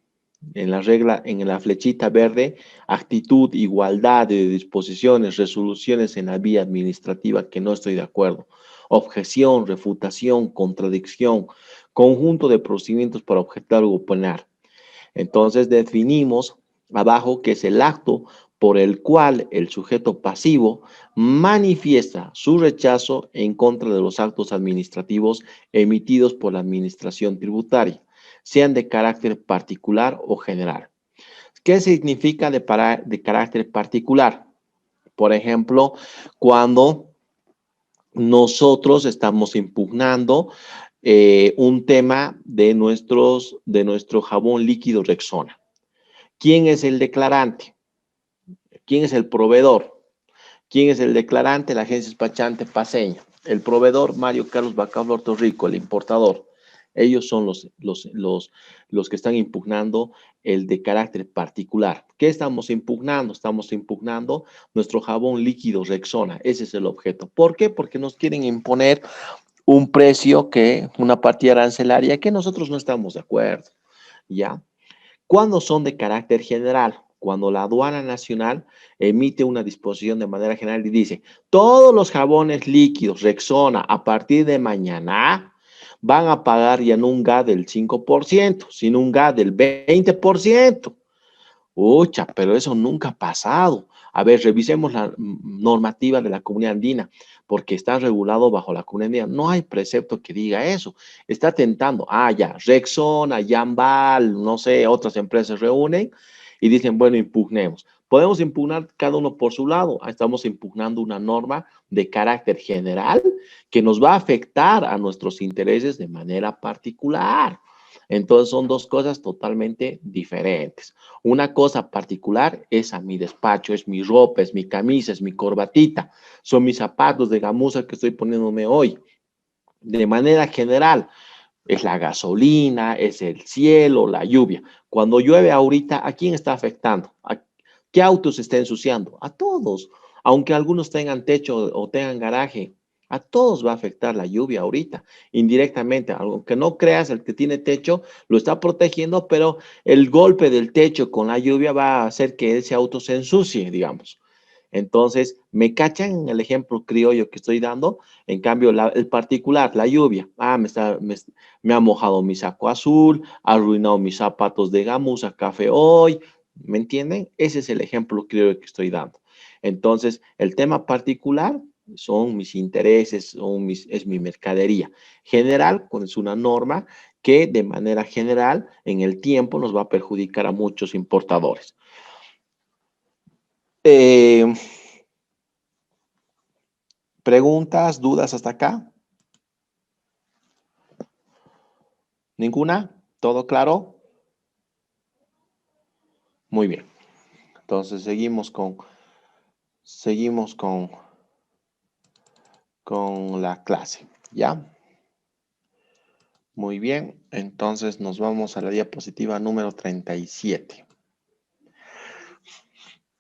en la flechita verde, actitud, igualdad de disposiciones, resoluciones en la vía administrativa que no estoy de acuerdo, objeción, refutación, contradicción, conjunto de procedimientos para objetar o oponer. Entonces definimos abajo que es el acto por el cual el sujeto pasivo manifiesta su rechazo en contra de los actos administrativos emitidos por la administración tributaria, sean de carácter particular o general. ¿Qué significa de carácter particular? Por ejemplo, cuando nosotros estamos impugnando un tema de nuestro jabón líquido Rexona. ¿Quién es el declarante? ¿Quién es el proveedor? ¿Quién es el declarante? La agencia despachante paseña. El proveedor, Mario Carlos Bacao Puerto Rico, el importador. Ellos son los que están impugnando el de carácter particular. ¿Qué estamos impugnando? Estamos impugnando nuestro jabón líquido Rexona. Ese es el objeto. ¿Por qué? Porque nos quieren imponer un precio una partida arancelaria que nosotros no estamos de acuerdo. ¿Ya? ¿Cuándo son de carácter general? Cuando la aduana nacional emite una disposición de manera general y dice, todos los jabones líquidos Rexona a partir de mañana van a pagar ya no un GAT del 5%, sino un GAT del 20%. Ucha, pero eso nunca ha pasado. A ver, revisemos la normativa de la Comunidad Andina, porque está regulado bajo la Comunidad Andina. No hay precepto que diga eso. Está tentando, ya, Rexona, Yambal, no sé, otras empresas reúnen y dicen, bueno, impugnemos. Podemos impugnar cada uno por su lado. Estamos impugnando una norma de carácter general que nos va a afectar a nuestros intereses de manera particular. Entonces son dos cosas totalmente diferentes. Una cosa particular es a mi despacho, es mi ropa, es mi camisa, es mi corbatita, son mis zapatos de gamuza que estoy poniéndome hoy. de manera general. Es la gasolina, es el cielo, la lluvia. Cuando llueve ahorita, ¿a quién está afectando? ¿A qué autos se está ensuciando? A todos. Aunque algunos tengan techo o tengan garaje, a todos va a afectar la lluvia ahorita, indirectamente. Aunque no creas, el que tiene techo lo está protegiendo, pero el golpe del techo con la lluvia va a hacer que ese auto se ensucie, digamos. Entonces, ¿me cachan en el ejemplo criollo que estoy dando? En cambio, el particular, la lluvia, me ha mojado mi saco azul, ha arruinado mis zapatos de gamuza café hoy, ¿me entienden? Ese es el ejemplo criollo que estoy dando. Entonces, el tema particular son mis intereses, es mi mercadería. General, pues, es una norma que de manera general en el tiempo nos va a perjudicar a muchos importadores. ¿Preguntas, dudas hasta acá? ¿Ninguna? ¿Todo claro? Muy bien. Entonces seguimos con la clase, ¿ya? Muy bien. Entonces nos vamos a la diapositiva número 37.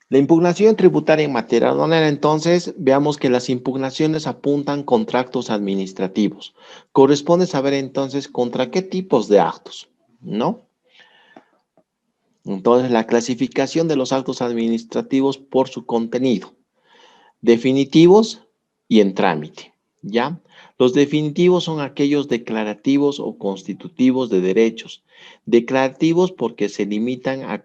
La impugnación tributaria en materia aduanera, entonces, veamos que las impugnaciones apuntan contra actos administrativos. Corresponde saber entonces contra qué tipos de actos, ¿no? Entonces, la clasificación de los actos administrativos por su contenido. Definitivos y en trámite, ¿ya? Los definitivos son aquellos declarativos o constitutivos de derechos. Declarativos porque se limitan a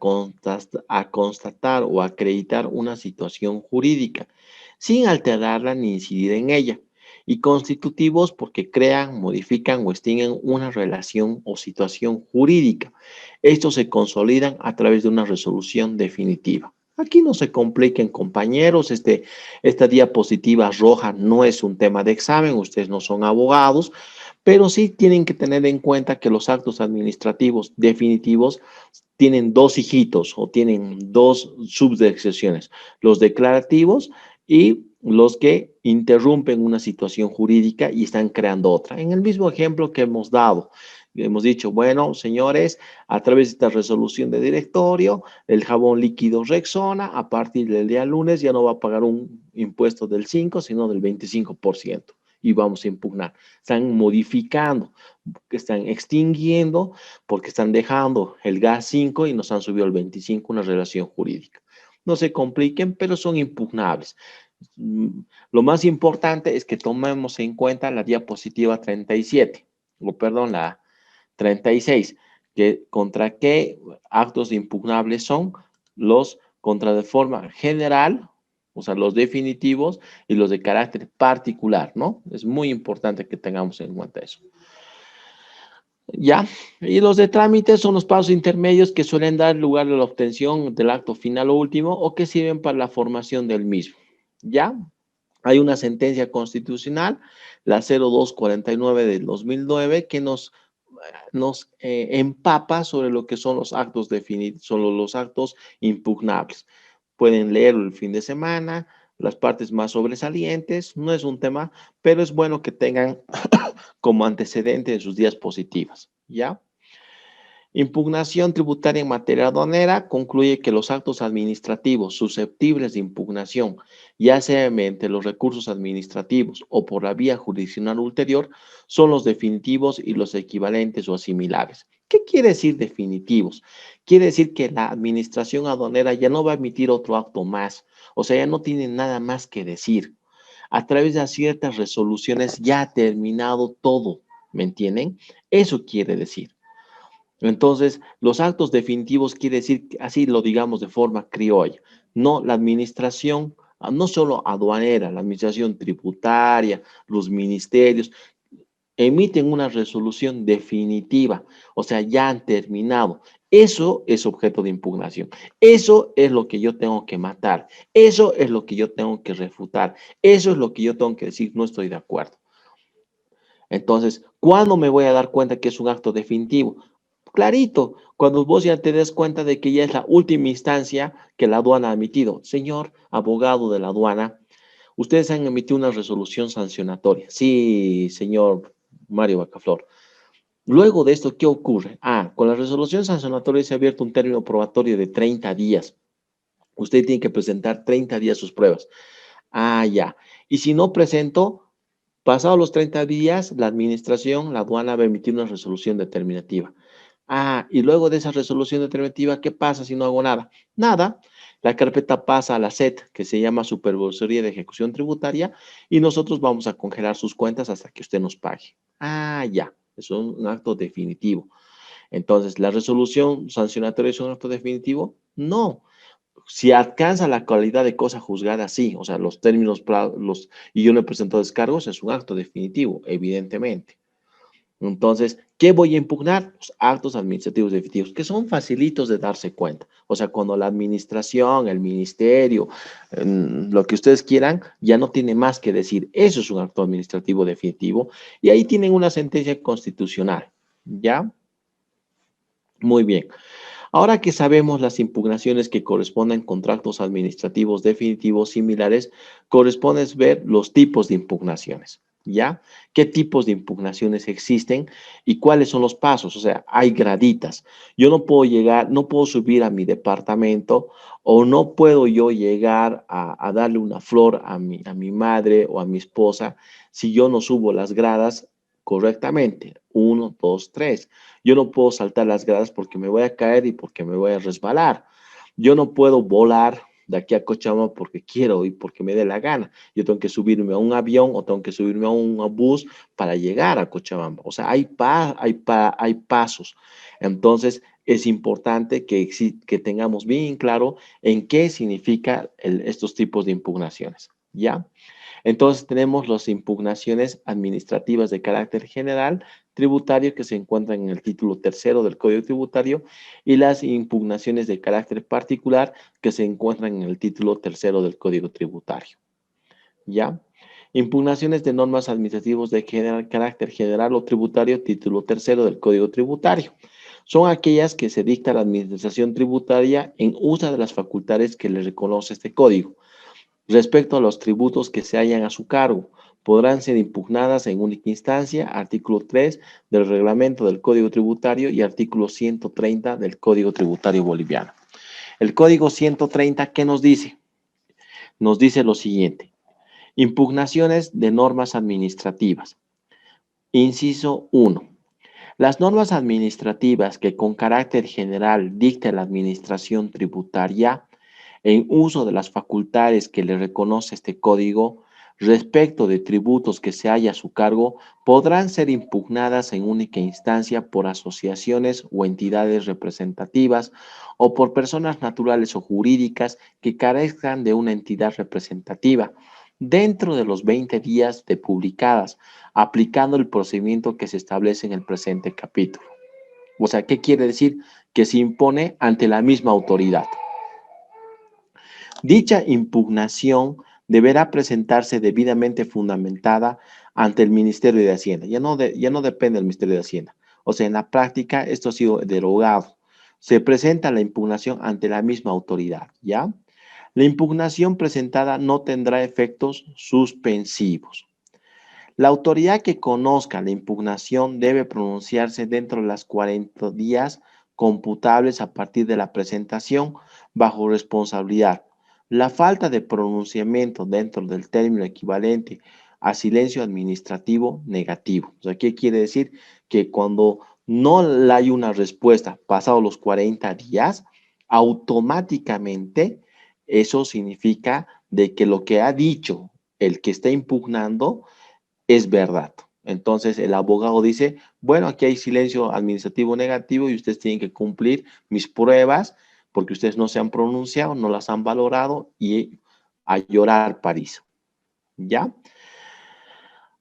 constatar o acreditar una situación jurídica, sin alterarla ni incidir en ella. Y constitutivos porque crean, modifican o extinguen una relación o situación jurídica. Estos se consolidan a través de una resolución definitiva. Aquí no se compliquen, compañeros. Esta diapositiva roja no es un tema de examen, ustedes no son abogados, pero sí tienen que tener en cuenta que los actos administrativos definitivos tienen dos hijitos o tienen dos subdecciones, los declarativos y los que interrumpen una situación jurídica y están creando otra. En el mismo ejemplo que hemos dado, hemos dicho, bueno, señores, a través de esta resolución de directorio, el jabón líquido Rexona, a partir del día lunes ya no va a pagar un impuesto del 5, sino del 25%. Y vamos a impugnar. Están modificando, están extinguiendo, porque están dejando el gas 5 y nos han subido el 25, una relación jurídica. No se compliquen, pero son impugnables. Lo más importante es que tomemos en cuenta la diapositiva 37, o perdón, la 36, que contra qué actos impugnables son los contra de forma general, o sea, los definitivos y los de carácter particular, ¿no? Es muy importante que tengamos en cuenta eso. Ya, y los de trámite son los pasos intermedios que suelen dar lugar a la obtención del acto final o último o que sirven para la formación del mismo. Ya, hay una sentencia constitucional, la 0249 del 2009, que nos empapa sobre lo que son los actos definidos, son los actos impugnables. Pueden leerlo el fin de semana, las partes más sobresalientes, no es un tema, pero es bueno que tengan como antecedente en sus diapositivas, ¿ya? Impugnación tributaria en materia aduanera concluye que los actos administrativos susceptibles de impugnación, ya sea mediante los recursos administrativos o por la vía jurisdiccional ulterior, son los definitivos y los equivalentes o asimilables. ¿Qué quiere decir definitivos? Quiere decir que la administración aduanera ya no va a emitir otro acto más, o sea, ya no tiene nada más que decir. A través de ciertas resoluciones ya ha terminado todo, ¿me entienden? Eso quiere decir. Entonces, los actos definitivos quiere decir, así lo digamos de forma criolla, no la administración, no solo aduanera, la administración tributaria, los ministerios, emiten una resolución definitiva, o sea, ya han terminado. Eso es objeto de impugnación. Eso es lo que yo tengo que matar. Eso es lo que yo tengo que refutar. Eso es lo que yo tengo que decir, no estoy de acuerdo. Entonces, ¿cuándo me voy a dar cuenta que es un acto definitivo? Clarito, cuando vos ya te des cuenta de que ya es la última instancia que la aduana ha emitido. Señor abogado de la aduana, ustedes han emitido una resolución sancionatoria. Sí, señor Mario Bacaflor. Luego de esto, ¿qué ocurre? Con la resolución sancionatoria se ha abierto un término probatorio de 30 días. Usted tiene que presentar 30 días sus pruebas. Ya. Y si no presentó, pasados los 30 días, la administración, la aduana va a emitir una resolución determinativa. Y luego de esa resolución determinativa, ¿qué pasa si no hago nada? Nada. La carpeta pasa a la SET, que se llama Supervisoría de Ejecución Tributaria, y nosotros vamos a congelar sus cuentas hasta que usted nos pague. Ya. Es un acto definitivo. Entonces, ¿la resolución sancionatoria es un acto definitivo? No. Si alcanza la calidad de cosa juzgada, sí. O sea, los términos, y yo no he presentado descargos, es un acto definitivo, evidentemente. Entonces, ¿qué voy a impugnar? Los actos administrativos definitivos, que son facilitos de darse cuenta. O sea, cuando la administración, el ministerio, lo que ustedes quieran, ya no tiene más que decir. Eso es un acto administrativo definitivo. Y ahí tienen una sentencia constitucional. ¿Ya? Muy bien. Ahora que sabemos las impugnaciones que corresponden a contratos administrativos definitivos similares, corresponde ver los tipos de impugnaciones, ¿ya? ¿Qué tipos de impugnaciones existen y cuáles son los pasos? O sea, hay graditas. Yo no puedo llegar, no puedo subir a mi departamento o no puedo yo llegar a darle una flor a mi madre o a mi esposa si yo no subo las gradas correctamente. 1, 2, 3. Yo no puedo saltar las gradas porque me voy a caer y porque me voy a resbalar. Yo no puedo volar de aquí a Cochabamba porque quiero y porque me dé la gana. Yo tengo que subirme a un avión o tengo que subirme a un bus para llegar a Cochabamba. O sea, hay pasos. Entonces, es importante que tengamos bien claro en qué significa estos tipos de impugnaciones. ¿Ya? Entonces tenemos las impugnaciones administrativas de carácter general tributario que se encuentran en el título tercero del Código Tributario y las impugnaciones de carácter particular que se encuentran en el título tercero del Código Tributario. ¿Ya? Impugnaciones de normas administrativas de carácter general o tributario, título tercero del Código Tributario. Son aquellas que se dicta la administración tributaria en uso de las facultades que le reconoce este código. Respecto a los tributos que se hallan a su cargo, podrán ser impugnadas en única instancia, artículo 3 del reglamento del Código Tributario y artículo 130 del Código Tributario Boliviano. El Código 130, ¿qué nos dice? Nos dice lo siguiente: impugnaciones de normas administrativas. Inciso 1. Las normas administrativas que con carácter general dicte la administración tributaria en uso de las facultades que le reconoce este código respecto de tributos que se haya a su cargo podrán ser impugnadas en única instancia por asociaciones o entidades representativas o por personas naturales o jurídicas que carezcan de una entidad representativa dentro de los 20 días de publicadas, aplicando el procedimiento que se establece en el presente capítulo. O sea, ¿qué quiere decir? Que se impone ante la misma autoridad. Dicha impugnación deberá presentarse debidamente fundamentada ante el Ministerio de Hacienda. Ya no depende del Ministerio de Hacienda. O sea, en la práctica esto ha sido derogado. Se presenta la impugnación ante la misma autoridad, ¿ya? La impugnación presentada no tendrá efectos suspensivos. La autoridad que conozca la impugnación debe pronunciarse dentro de las 40 días computables a partir de la presentación bajo responsabilidad. La falta de pronunciamiento dentro del término equivalente a silencio administrativo negativo. O sea, ¿qué quiere decir? Que cuando no hay una respuesta pasados los 40 días, automáticamente eso significa de que lo que ha dicho el que está impugnando es verdad. Entonces el abogado dice, bueno, aquí hay silencio administrativo negativo y ustedes tienen que cumplir mis pruebas porque ustedes no se han pronunciado, no las han valorado y a llorar París. ¿Ya?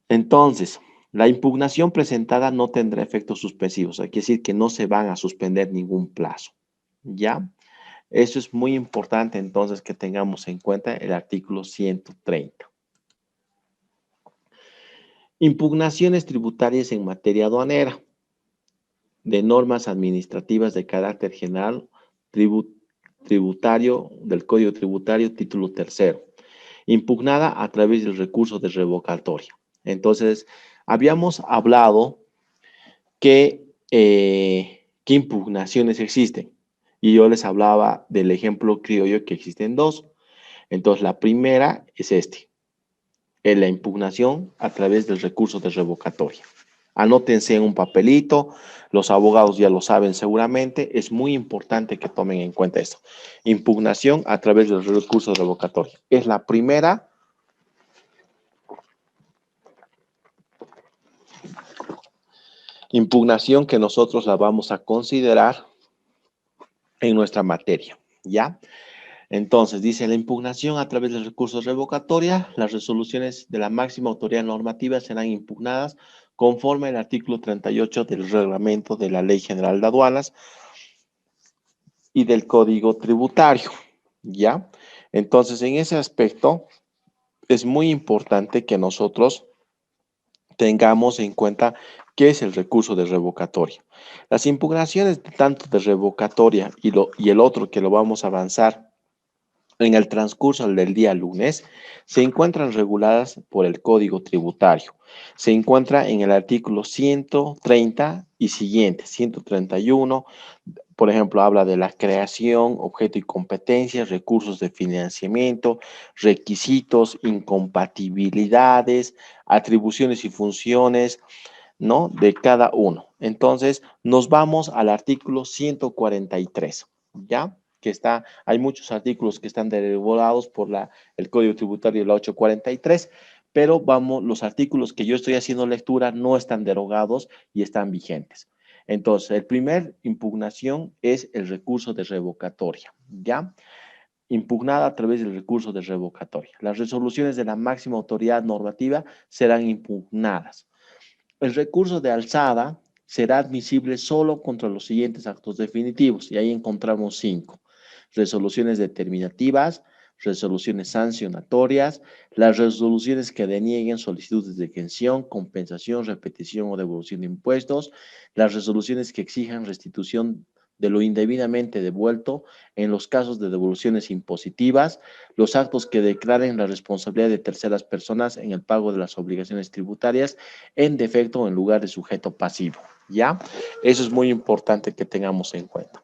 Entonces, la impugnación presentada no tendrá efectos suspensivos. Quiere decir que no se van a suspender ningún plazo. ¿Ya? Eso es muy importante entonces que tengamos en cuenta el artículo 130. Impugnaciones tributarias en materia aduanera, de normas administrativas de carácter general, tributario del Código Tributario, título tercero, impugnada a través del recurso de revocatoria. Entonces, Habíamos hablado qué impugnaciones existen. Y yo les hablaba del ejemplo criollo que existen dos. Entonces, la primera es la impugnación a través del recurso de revocatoria. Anótense en un papelito, los abogados ya lo saben seguramente, es muy importante que tomen en cuenta esto. Impugnación a través del recurso de revocatoria. Es la primera impugnación que nosotros la vamos a considerar en nuestra materia, ¿ya? Entonces, dice la impugnación a través del recurso de revocatoria, las resoluciones de la máxima autoridad normativa serán impugnadas conforme al artículo 38 del reglamento de la Ley General de Aduanas y del Código Tributario, ¿ya? Entonces, en ese aspecto, es muy importante que nosotros tengamos en cuenta qué es el recurso de revocatoria. Las impugnaciones tanto de revocatoria y el otro que lo vamos a avanzar en el transcurso del día lunes, se encuentran reguladas por el Código Tributario. Se encuentra en el artículo 130 y siguiente, 131, por ejemplo, habla de la creación, objeto y competencias, recursos de financiamiento, requisitos, incompatibilidades, atribuciones y funciones, ¿no? De cada uno. Entonces, nos vamos al artículo 143, ¿ya? Hay muchos artículos que están derogados por el Código Tributario de la 843, pero los artículos que yo estoy haciendo lectura no están derogados y están vigentes. Entonces, el primer impugnación es el recurso de revocatoria, ¿ya? Impugnada a través del recurso de revocatoria. Las resoluciones de la máxima autoridad normativa serán impugnadas. El recurso de alzada será admisible solo contra los siguientes actos definitivos, y ahí encontramos 5. Resoluciones determinativas, resoluciones sancionatorias, las resoluciones que denieguen solicitudes de exención, compensación, repetición o devolución de impuestos, las resoluciones que exijan restitución de lo indebidamente devuelto en los casos de devoluciones impositivas, los actos que declaren la responsabilidad de terceras personas en el pago de las obligaciones tributarias en defecto o en lugar de sujeto pasivo, ¿ya? Eso es muy importante que tengamos en cuenta.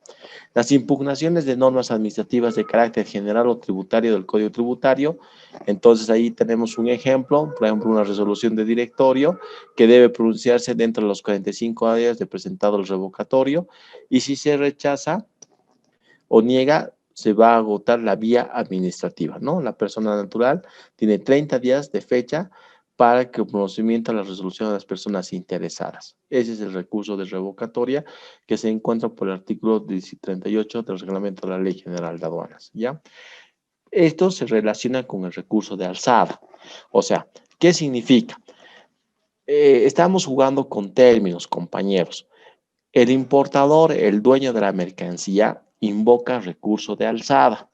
Las impugnaciones de normas administrativas de carácter general o tributario del Código Tributario, entonces ahí tenemos un ejemplo, por ejemplo, una resolución de directorio que debe pronunciarse dentro de los 45 días de presentado el revocatorio, y si se rechaza o niega, se va a agotar la vía administrativa, ¿no? La persona natural tiene 30 días de fecha para que el conocimiento de la resolución de las personas interesadas. Ese es el recurso de revocatoria que se encuentra por el artículo 38 del reglamento de la Ley General de Aduanas, ¿ya? Esto se relaciona con el recurso de alzada. O sea, ¿qué significa? Estamos jugando con términos, compañeros. El importador, el dueño de la mercancía, invoca recurso de alzada.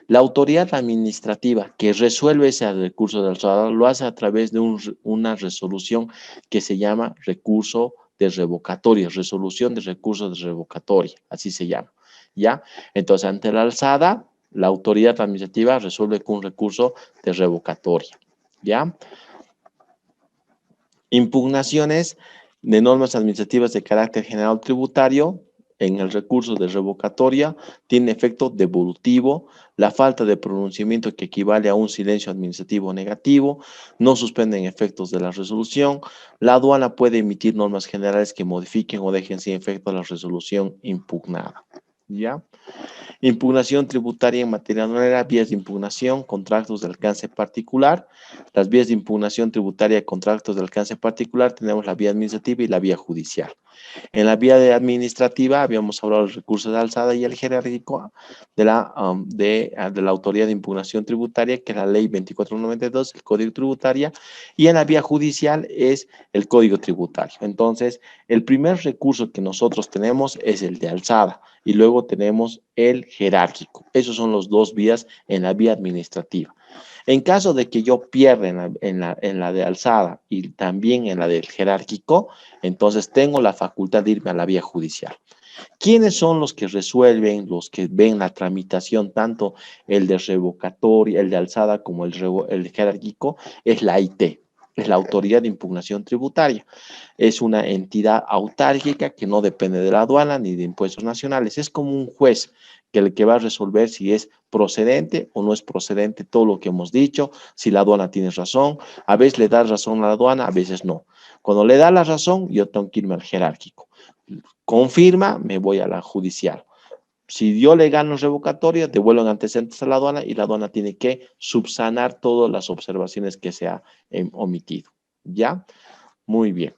La autoridad administrativa que resuelve ese recurso de alzada lo hace a través de una resolución que se llama recurso de revocatoria, resolución de recurso de revocatoria, así se llama, ¿ya? Entonces, ante la alzada, la autoridad administrativa resuelve con un recurso de revocatoria, ¿ya? Impugnaciones de normas administrativas de carácter general tributario en el recurso de revocatoria tiene efecto devolutivo, la falta de pronunciamiento que equivale a un silencio administrativo negativo, no suspenden efectos de la resolución, la aduana puede emitir normas generales que modifiquen o dejen sin efecto la resolución impugnada, ¿ya? Impugnación tributaria en materia aduanera, vías de impugnación, contratos de alcance particular. Las vías de impugnación tributaria de contratos de alcance particular tenemos la vía administrativa y la vía judicial. En la vía administrativa habíamos hablado del recurso de alzada y el jerárquico de la autoridad de impugnación tributaria, que es la ley 2492, el Código Tributario, y en la vía judicial es el Código Tributario. Entonces, el primer recurso que nosotros tenemos es el de alzada y luego tenemos el jerárquico. Esos son los dos vías en la vía administrativa. En caso de que yo pierda en la de alzada y también en la del jerárquico, entonces tengo la facultad de irme a la vía judicial. ¿Quiénes son los que resuelven, los que ven la tramitación, tanto el de revocatoria, el de alzada como el jerárquico? Es la AIT. Es la autoridad de impugnación tributaria. Es una entidad autárquica que no depende de la aduana ni de impuestos nacionales. Es como un juez que va a resolver si es procedente o no es procedente todo lo que hemos dicho, si la aduana tiene razón. A veces le da razón a la aduana, a veces no. Cuando le da la razón, yo tengo que irme al jerárquico. Confirma, me voy a la judicial. Si yo le gano revocatoria, devuelven antecedentes a la aduana y la aduana tiene que subsanar todas las observaciones que se ha omitido. ¿Ya? Muy bien.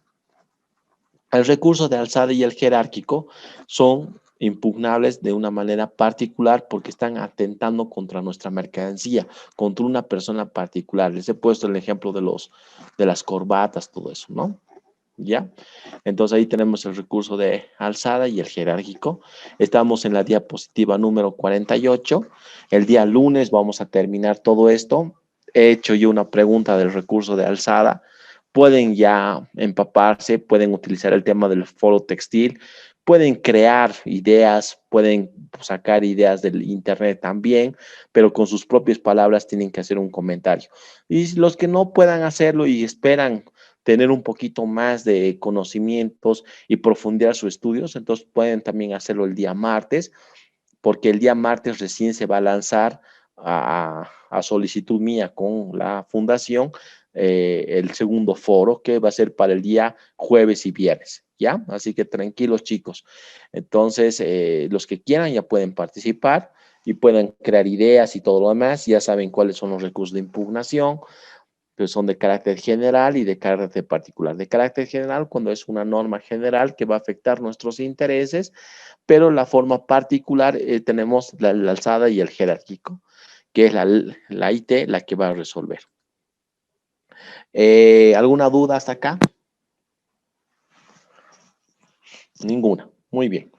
El recurso de alzada y el jerárquico son impugnables de una manera particular porque están atentando contra nuestra mercancía, contra una persona particular. Les he puesto el ejemplo de las corbatas, todo eso, ¿no? ¿Ya? Entonces ahí tenemos el recurso de alzada y el jerárquico. Estamos en la diapositiva número 48. El día lunes vamos a terminar todo esto. He hecho yo una pregunta del recurso de alzada. Pueden ya empaparse, pueden utilizar el tema del foro textil, pueden crear ideas, pueden sacar ideas del internet también, pero con sus propias palabras tienen que hacer un comentario. Y los que no puedan hacerlo y esperan tener un poquito más de conocimientos y profundizar sus estudios, entonces pueden también hacerlo el día martes, porque el día martes recién se va a lanzar a solicitud mía con la fundación el segundo foro que va a ser para el día jueves y viernes, ¿ya? Así que tranquilos chicos. Entonces, los que quieran ya pueden participar y pueden crear ideas y todo lo demás, ya saben cuáles son los recursos de impugnación, pero son de carácter general y de carácter particular. De carácter general, cuando es una norma general que va a afectar nuestros intereses, pero la forma particular tenemos la alzada y el jerárquico, que es la IT la que va a resolver. ¿Alguna duda hasta acá? Ninguna. Muy bien.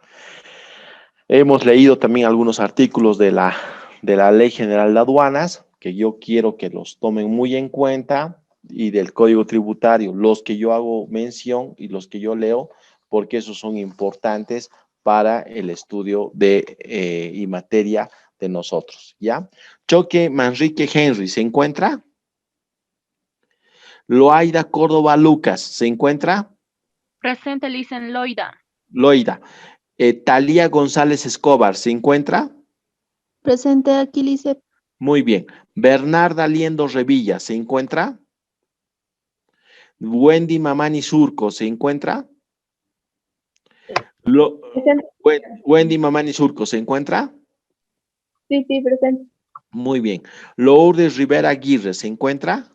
Hemos leído también algunos artículos de la Ley General de Aduanas, que yo quiero que los tomen muy en cuenta, y del Código Tributario, los que yo hago mención y los que yo leo, porque esos son importantes para el estudio y materia de nosotros, ¿ya? Choque Manrique Henry, ¿se encuentra? Loaida Córdoba Lucas, ¿se encuentra? Presente, Licen Loida. Loida. Talía González Escobar, ¿se encuentra? Presente aquí, Lice. Muy bien. Bernarda Liendo Revilla, ¿se encuentra? Wendy Mamani Surco, ¿se encuentra? Wendy Mamani Surco, ¿se encuentra? Sí, presente. Muy bien. Lourdes Rivera Aguirre, ¿se encuentra?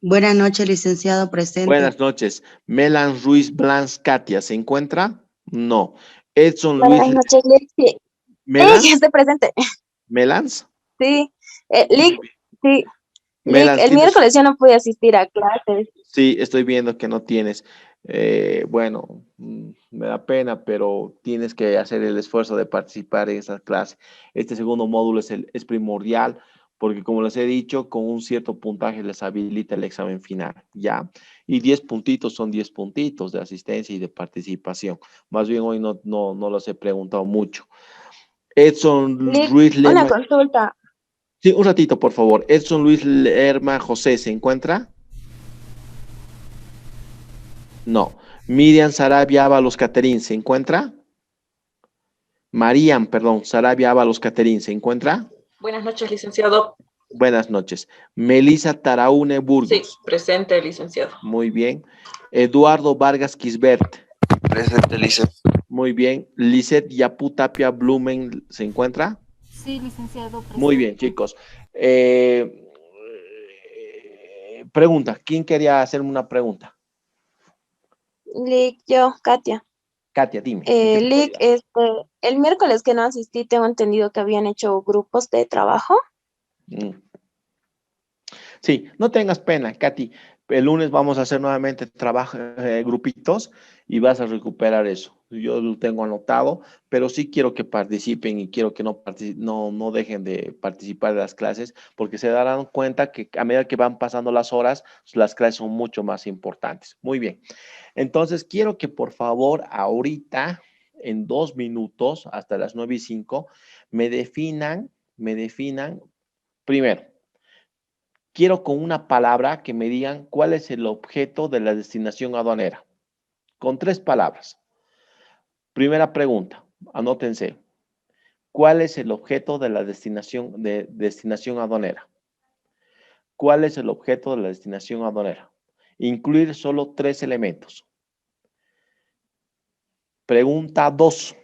Buenas noches, licenciado, presente. Buenas noches. Melan Ruiz Blanz Katia, ¿se encuentra? No. Edson Buenas Luis. noches, Lick. Sí. ¿Melans? Ya estoy presente. ¿Melans? Sí. Lick, sí. Lick, Melans, el miércoles yo no pude asistir a clases. Sí, estoy viendo que no tienes. Bueno, me da pena, pero tienes que hacer el esfuerzo de participar en esa clase. Este segundo módulo es primordial porque, como les he dicho, con un cierto puntaje les habilita el examen final, ¿ya? Y 10 puntitos son 10 puntitos de asistencia y de participación. Más bien hoy no los he preguntado mucho. Edson Lick, Ruiz una Lerma. consulta. Sí, un ratito, por favor. Edson Luis Lerma José, ¿se encuentra? No. Miriam Sarabia Ábalos Caterín, ¿se encuentra? Marían, perdón, Sarabia Ábalos Caterín, ¿se encuentra? Buenas noches, licenciado. Buenas noches. Melisa Taraune Burgos. Sí, presente, licenciado. Muy bien. Eduardo Vargas Quisbert. Presente, Lice. Muy bien. Lisette Yapu Tapia Blumen, ¿se encuentra? Sí, licenciado. Presente. Muy bien, chicos. Pregunta. ¿Quién quería hacerme una pregunta? Lick, yo, Katia. Katia, dime. Lick, el miércoles que no asistí, tengo entendido que habían hecho grupos de trabajo. Sí, no tengas pena, Katy. El lunes vamos a hacer nuevamente grupitos y vas a recuperar eso. Yo lo tengo anotado, pero sí quiero que participen y quiero que no dejen de participar de las clases, porque se darán cuenta que a medida que van pasando las horas, las clases son mucho más importantes. Muy bien. Entonces, quiero que por favor ahorita, en 2 minutos, hasta las 9:05, me definan primero. quiero con una palabra que me digan cuál es el objeto de la destinación aduanera. Con 3 palabras. Primera pregunta, anótense. ¿Cuál es el objeto de la destinación aduanera? ¿Cuál es el objeto de la destinación aduanera? Incluir solo 3 elementos. Pregunta 2.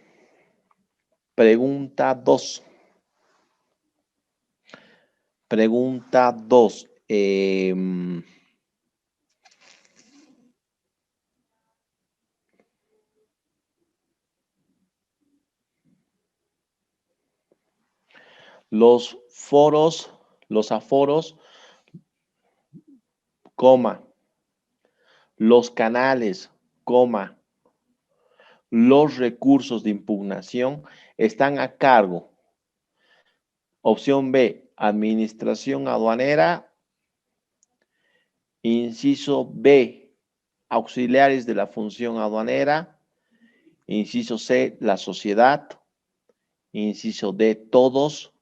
Pregunta 2. Pregunta 2. Los foros, los aforos, coma, los canales, coma, los recursos de impugnación están a cargo. Opción B, Administración Aduanera. Inciso B, auxiliares de la función aduanera. Inciso C, la sociedad. Inciso D, todos.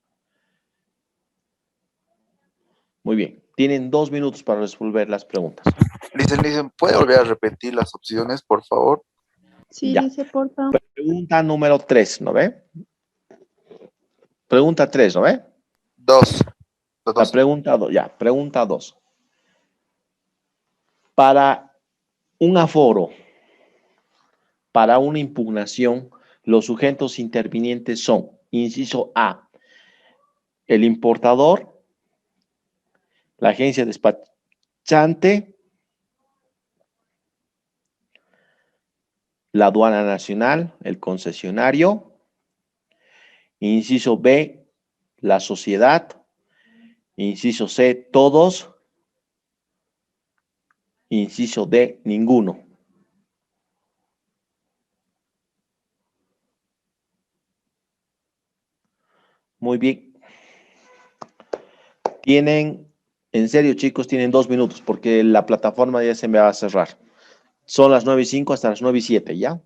Muy bien, tienen 2 minutos para resolver las preguntas. Licen, ¿puede volver a repetir las opciones, por favor? Sí, Ya. dice, porfa. Pregunta número 3, ¿no ve? Pregunta 3, ¿no ve? 2. La pregunta 2, ya, pregunta 2. Para un aforo, para una impugnación, los sujetos intervinientes son, inciso A, el importador, la agencia despachante, la aduana nacional, el concesionario. Inciso B, la sociedad. Inciso C, todos. Inciso D, ninguno. Muy bien. En serio, chicos, tienen 2 minutos porque la plataforma ya se me va a cerrar. Son las 9:05 hasta las 9:07, ¿ya?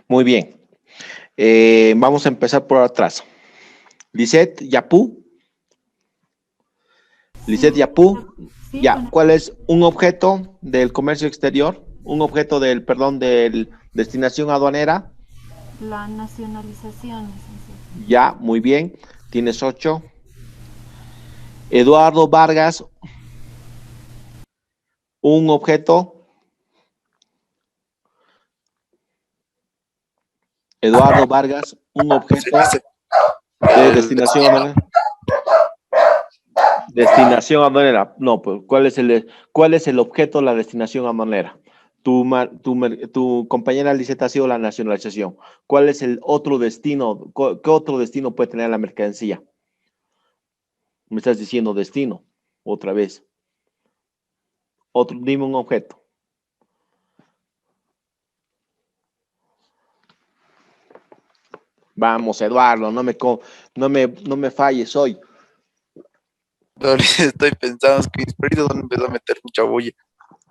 Muy bien. Vamos a empezar por atrás. Lisette Yapú. Lisette Yapú. Sí, Ya, bueno, ¿cuál es un objeto del comercio exterior? Un objeto del destinación aduanera. la nacionalización, licenciado. Ya, muy bien. Tienes 8. Eduardo Vargas. Un objeto. Eduardo Vargas, un objeto de destinación aduanera. Destinación aduanera. No, pues, ¿cuál es el objeto de la destinación aduanera? Tu compañera Liseta ha sido la nacionalización. ¿Cuál es el otro destino? ¿Qué otro destino puede tener la mercancía? Me estás diciendo destino, otra vez. Dime un objeto. Vamos, Eduardo, no me falles hoy. No, estoy pensando, es que mis perritos han empezado a meter mucha bulla.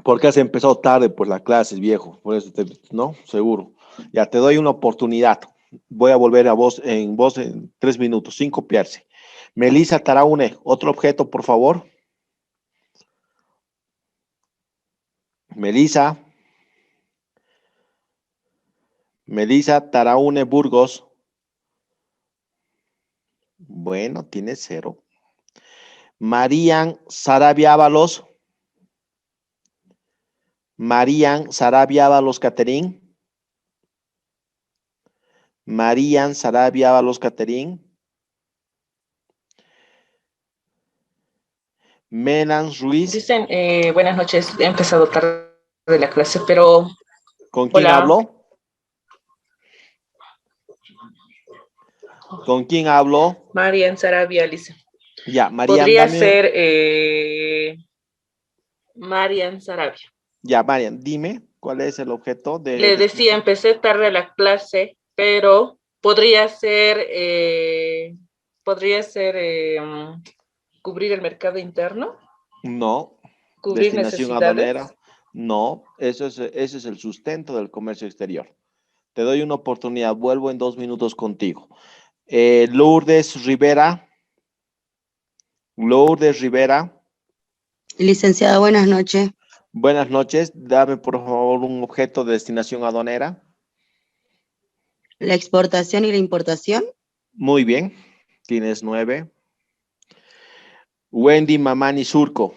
Porque has empezado tarde por las clases, viejo. Por eso, ¿no? Seguro. Ya te doy una oportunidad. Voy a volver a vos en 3 minutos, sin copiarse. Melissa Taraune, otro objeto, por favor. Melissa Taraune Burgos. Bueno, tiene 0. Marian Sarabia Ábalos. Marian Sarabia Ábalos Caterín. Marian Sarabia Ábalos Caterín. Menan Ruiz. Dicen, buenas noches, he empezado tarde de la clase, pero... ¿Con quién Hola. hablo? ¿Con quién hablo? Marian Sarabia, Alicia. Ya, Marian. Podría ser Marian Sarabia. Ya, Marian, dime, ¿cuál es el objeto de... Le decía, empecé tarde la clase, pero podría ser cubrir el mercado interno. No. Cubrir Destinación necesidades. aduanera. No, ese es el sustento del comercio exterior. Te doy una oportunidad, vuelvo en 2 minutos contigo. Lourdes Rivera. Lourdes Rivera. Licenciado, buenas noches. Buenas noches, dame por favor un objeto de destinación aduanera. La exportación y la importación. Muy bien, tienes 9. Wendy Mamani Surco.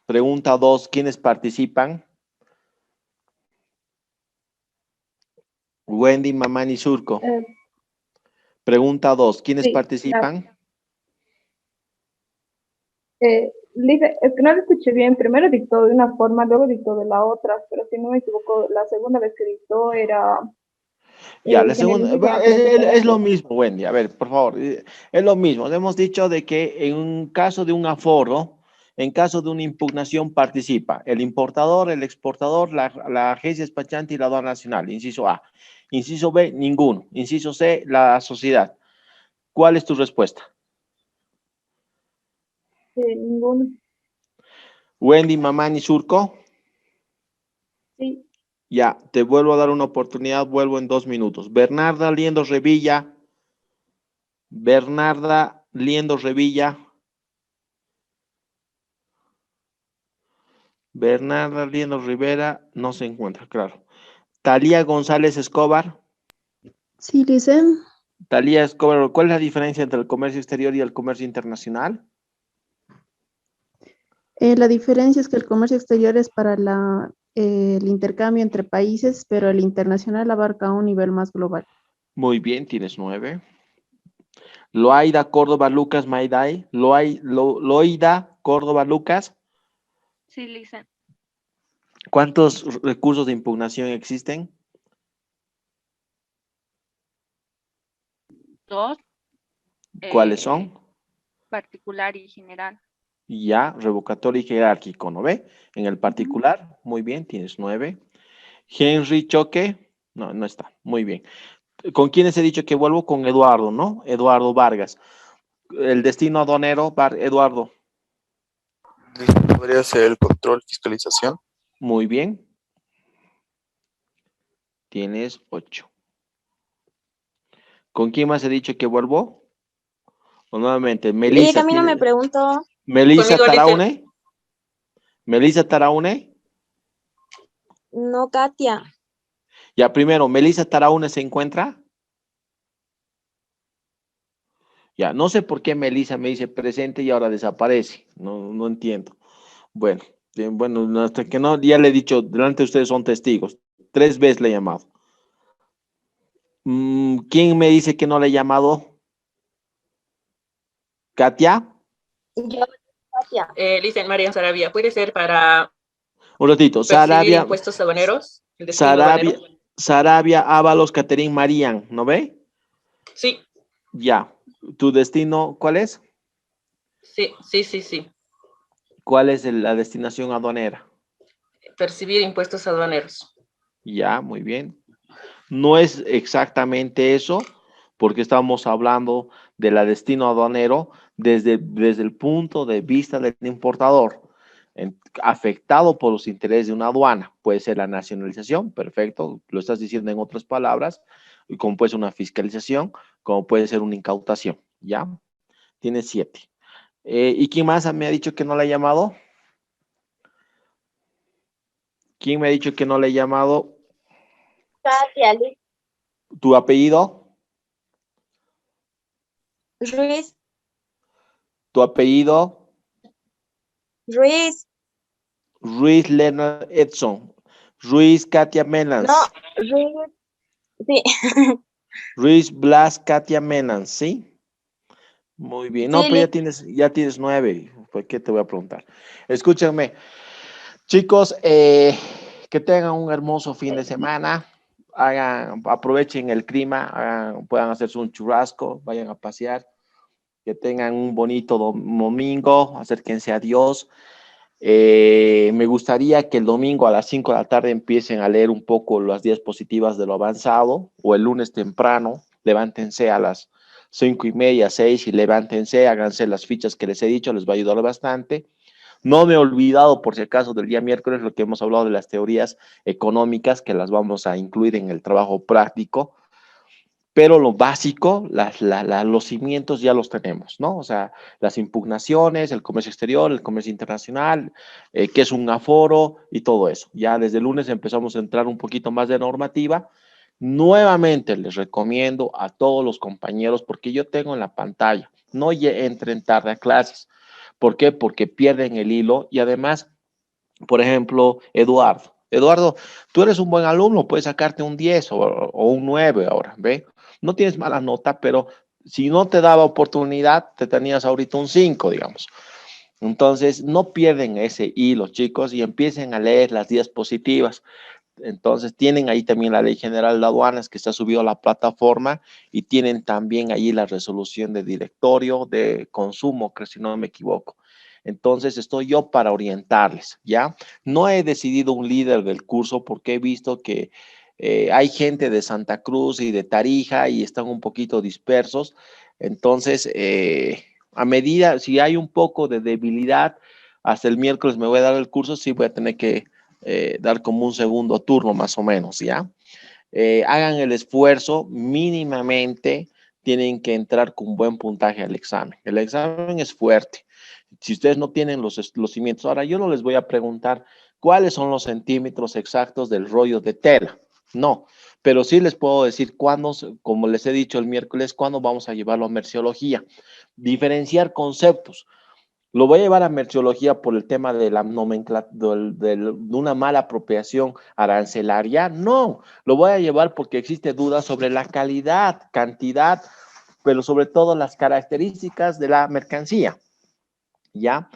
Pregunta 2, ¿quiénes participan? Wendy Mamani Surco. Pregunta 2, ¿quiénes sí, participan? Lice, es que no lo escuché bien. Primero dictó de una forma, luego dictó de la otra, pero si no me equivoco, la segunda vez que dictó era... Ya, la que segunda, necesito bueno, una presentación. es lo mismo, Wendy. A ver, por favor, es lo mismo. Hemos dicho de que en un caso de un aforo, en caso de una impugnación participa el importador, el exportador, la agencia despachante y la aduana nacional. Inciso A. Inciso B, ninguno. Inciso C, la sociedad. ¿Cuál es tu respuesta? Ninguno. Wendy Mamani Surco. Sí. Ya, te vuelvo a dar una oportunidad, vuelvo en 2 minutos. Bernarda Liendo Revilla. Bernarda Liendo Revilla. Bernarda Liendo Rivera no se encuentra, claro. Talía González Escobar. Sí, dice. Talía Escobar, ¿cuál es la diferencia entre el comercio exterior y el comercio internacional? La diferencia es que el comercio exterior es para el intercambio entre países, pero el internacional abarca un nivel más global. Muy bien, tienes 9. Loaida Córdoba Lucas Maiday. Loaida Córdoba Lucas. Sí, Lisa. ¿Cuántos recursos de impugnación existen? 2. ¿Cuáles son? Particular y general. Ya, revocatorio y jerárquico, ¿no ve? En el particular, muy bien, tienes 9. Henry Choque, no, no está, muy bien. ¿Con quiénes he dicho que vuelvo? Con Eduardo, ¿no? Eduardo Vargas. El destino aduanero, Eduardo. Podría ser el control, fiscalización. Muy bien. Tienes 8. ¿Con quién más he dicho que vuelvo? O nuevamente, Melissa. A mí no me preguntó. Melissa Conmigo, Taraune. Melissa Taraune. No, Katia. Ya, primero, Melissa Taraune se encuentra. Ya, no sé por qué Melissa me dice presente y ahora desaparece. No entiendo. Bueno, bien, bueno, hasta que no, ya le he dicho, delante de ustedes son testigos. 3 veces le he llamado. ¿Quién me dice que no le he llamado? ¿Katia? Yo, Katia. Dicen Marian Sarabia, puede ser para Un ratito. Percibir Sarabia, impuestos aduaneros, el destino aduanero. Sarabia, Ábalos, Caterín, Marían, ¿no ve? Sí, Ya. ¿Tu destino cuál es? sí. ¿Cuál es la destinación aduanera? Percibir impuestos aduaneros. Ya, muy bien. No es exactamente eso, porque estamos hablando de la destino aduanero desde el punto de vista del importador, afectado por los intereses de una aduana. Puede ser la nacionalización, perfecto, lo estás diciendo en otras palabras, como puede ser una fiscalización, como puede ser una incautación, ¿ya? Tiene 7. ¿Y quién más me ha dicho que no le ha llamado? ¿Quién me ha dicho que no le ha llamado? Katia, Liz, ¿Tu apellido? Ruiz, ¿Tu apellido? Ruiz, Ruiz Leonard Edson. Ruiz Katia Menans. no, Ruiz, sí, Ruiz Blas Katia Menans, ¿sí? Muy bien. No, sí, pues Liz. ya tienes 9. ¿Por qué te voy a preguntar? Escúchenme. Chicos, que tengan un hermoso fin de semana. Aprovechen el clima, puedan hacerse un churrasco, vayan a pasear. Que tengan un bonito domingo, acérquense a Dios. Me gustaría que el domingo a las 5 de la tarde empiecen a leer un poco las diapositivas de lo avanzado, o el lunes temprano, levántense a las 5:30, 6 y levántense, háganse las fichas que les he dicho, les va a ayudar bastante. No me he olvidado, por si acaso, del día miércoles, lo que hemos hablado de las teorías económicas, que las vamos a incluir en el trabajo práctico. Pero lo básico, los cimientos ya los tenemos, ¿no? O sea, las impugnaciones, el comercio exterior, el comercio internacional, qué es un aforo y todo eso. Ya desde el lunes empezamos a entrar un poquito más de normativa. Nuevamente les recomiendo a todos los compañeros, porque yo tengo en la pantalla, no entren tarde a clases. ¿Por qué? Porque pierden el hilo y además, por ejemplo, Eduardo, tú eres un buen alumno, puedes sacarte un 10 o un 9 ahora, ¿ve? No tienes mala nota, pero si no te daba oportunidad, te tenías ahorita un 5, digamos. Entonces, no pierden ese hilo, chicos, y empiecen a leer las diapositivas. Entonces, tienen ahí también la Ley General de Aduanas que está subido a la plataforma y tienen también ahí la resolución de directorio de consumo, creo si no me equivoco. Entonces, estoy yo para orientarles, ¿ya? No he decidido un líder del curso porque he visto que hay gente de Santa Cruz y de Tarija y están un poquito dispersos. Entonces, a medida, si hay un poco de debilidad, hasta el miércoles me voy a dar el curso, sí voy a tener que dar como un segundo turno más o menos, ¿ya? Hagan el esfuerzo mínimamente, tienen que entrar con buen puntaje al examen. El examen es fuerte. Si ustedes no tienen los cimientos, ahora yo no les voy a preguntar cuáles son los centímetros exactos del rollo de tela, no, pero sí les puedo decir cuándo, como les he dicho el miércoles, cuándo vamos a llevarlo a merciología. Diferenciar conceptos. Lo voy a llevar a merciología por el tema de la nomenclatura, de una mala apropiación arancelaria. No, lo voy a llevar porque existe duda sobre la calidad, cantidad, pero sobre todo las características de la mercancía. ¿Ya?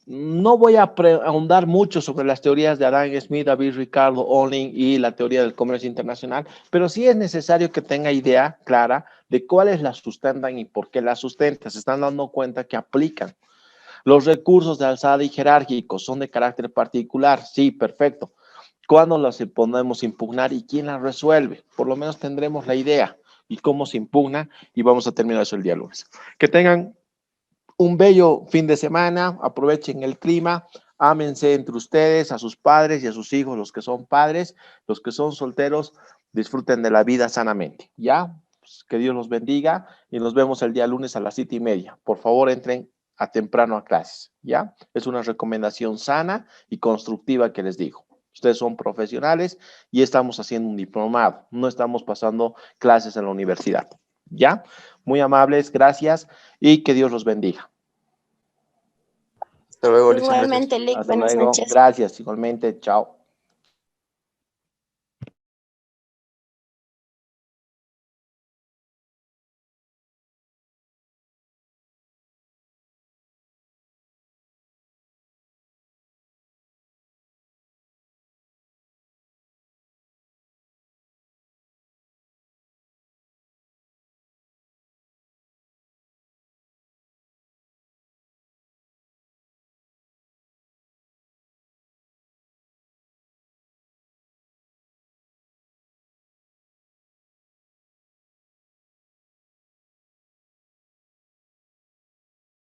No voy a ahondar mucho sobre las teorías de Adam Smith, David Ricardo, Olin y la teoría del comercio internacional, pero sí es necesario que tenga idea clara de cuáles la sustentan y por qué la sustentan. Se están dando cuenta que aplican. Los recursos de alzada y jerárquicos son de carácter particular. Sí, perfecto. ¿Cuándo los podemos impugnar y quién las resuelve? Por lo menos tendremos la idea y cómo se impugna y vamos a terminar eso el día lunes. Que tengan un bello fin de semana, aprovechen el clima, ámense entre ustedes, a sus padres y a sus hijos, los que son padres, los que son solteros, disfruten de la vida sanamente, ¿ya? Pues que Dios los bendiga y nos vemos el día lunes a las 7:30. Por favor, entren a temprano a clases, ¿ya? Es una recomendación sana y constructiva que les digo. Ustedes son profesionales y estamos haciendo un diplomado, no estamos pasando clases en la universidad, ¿ya? Muy amables, gracias y que Dios los bendiga. Hasta luego, Liz, gracias. Igualmente, Lick, Hasta buenas luego, noches. gracias, igualmente, chao.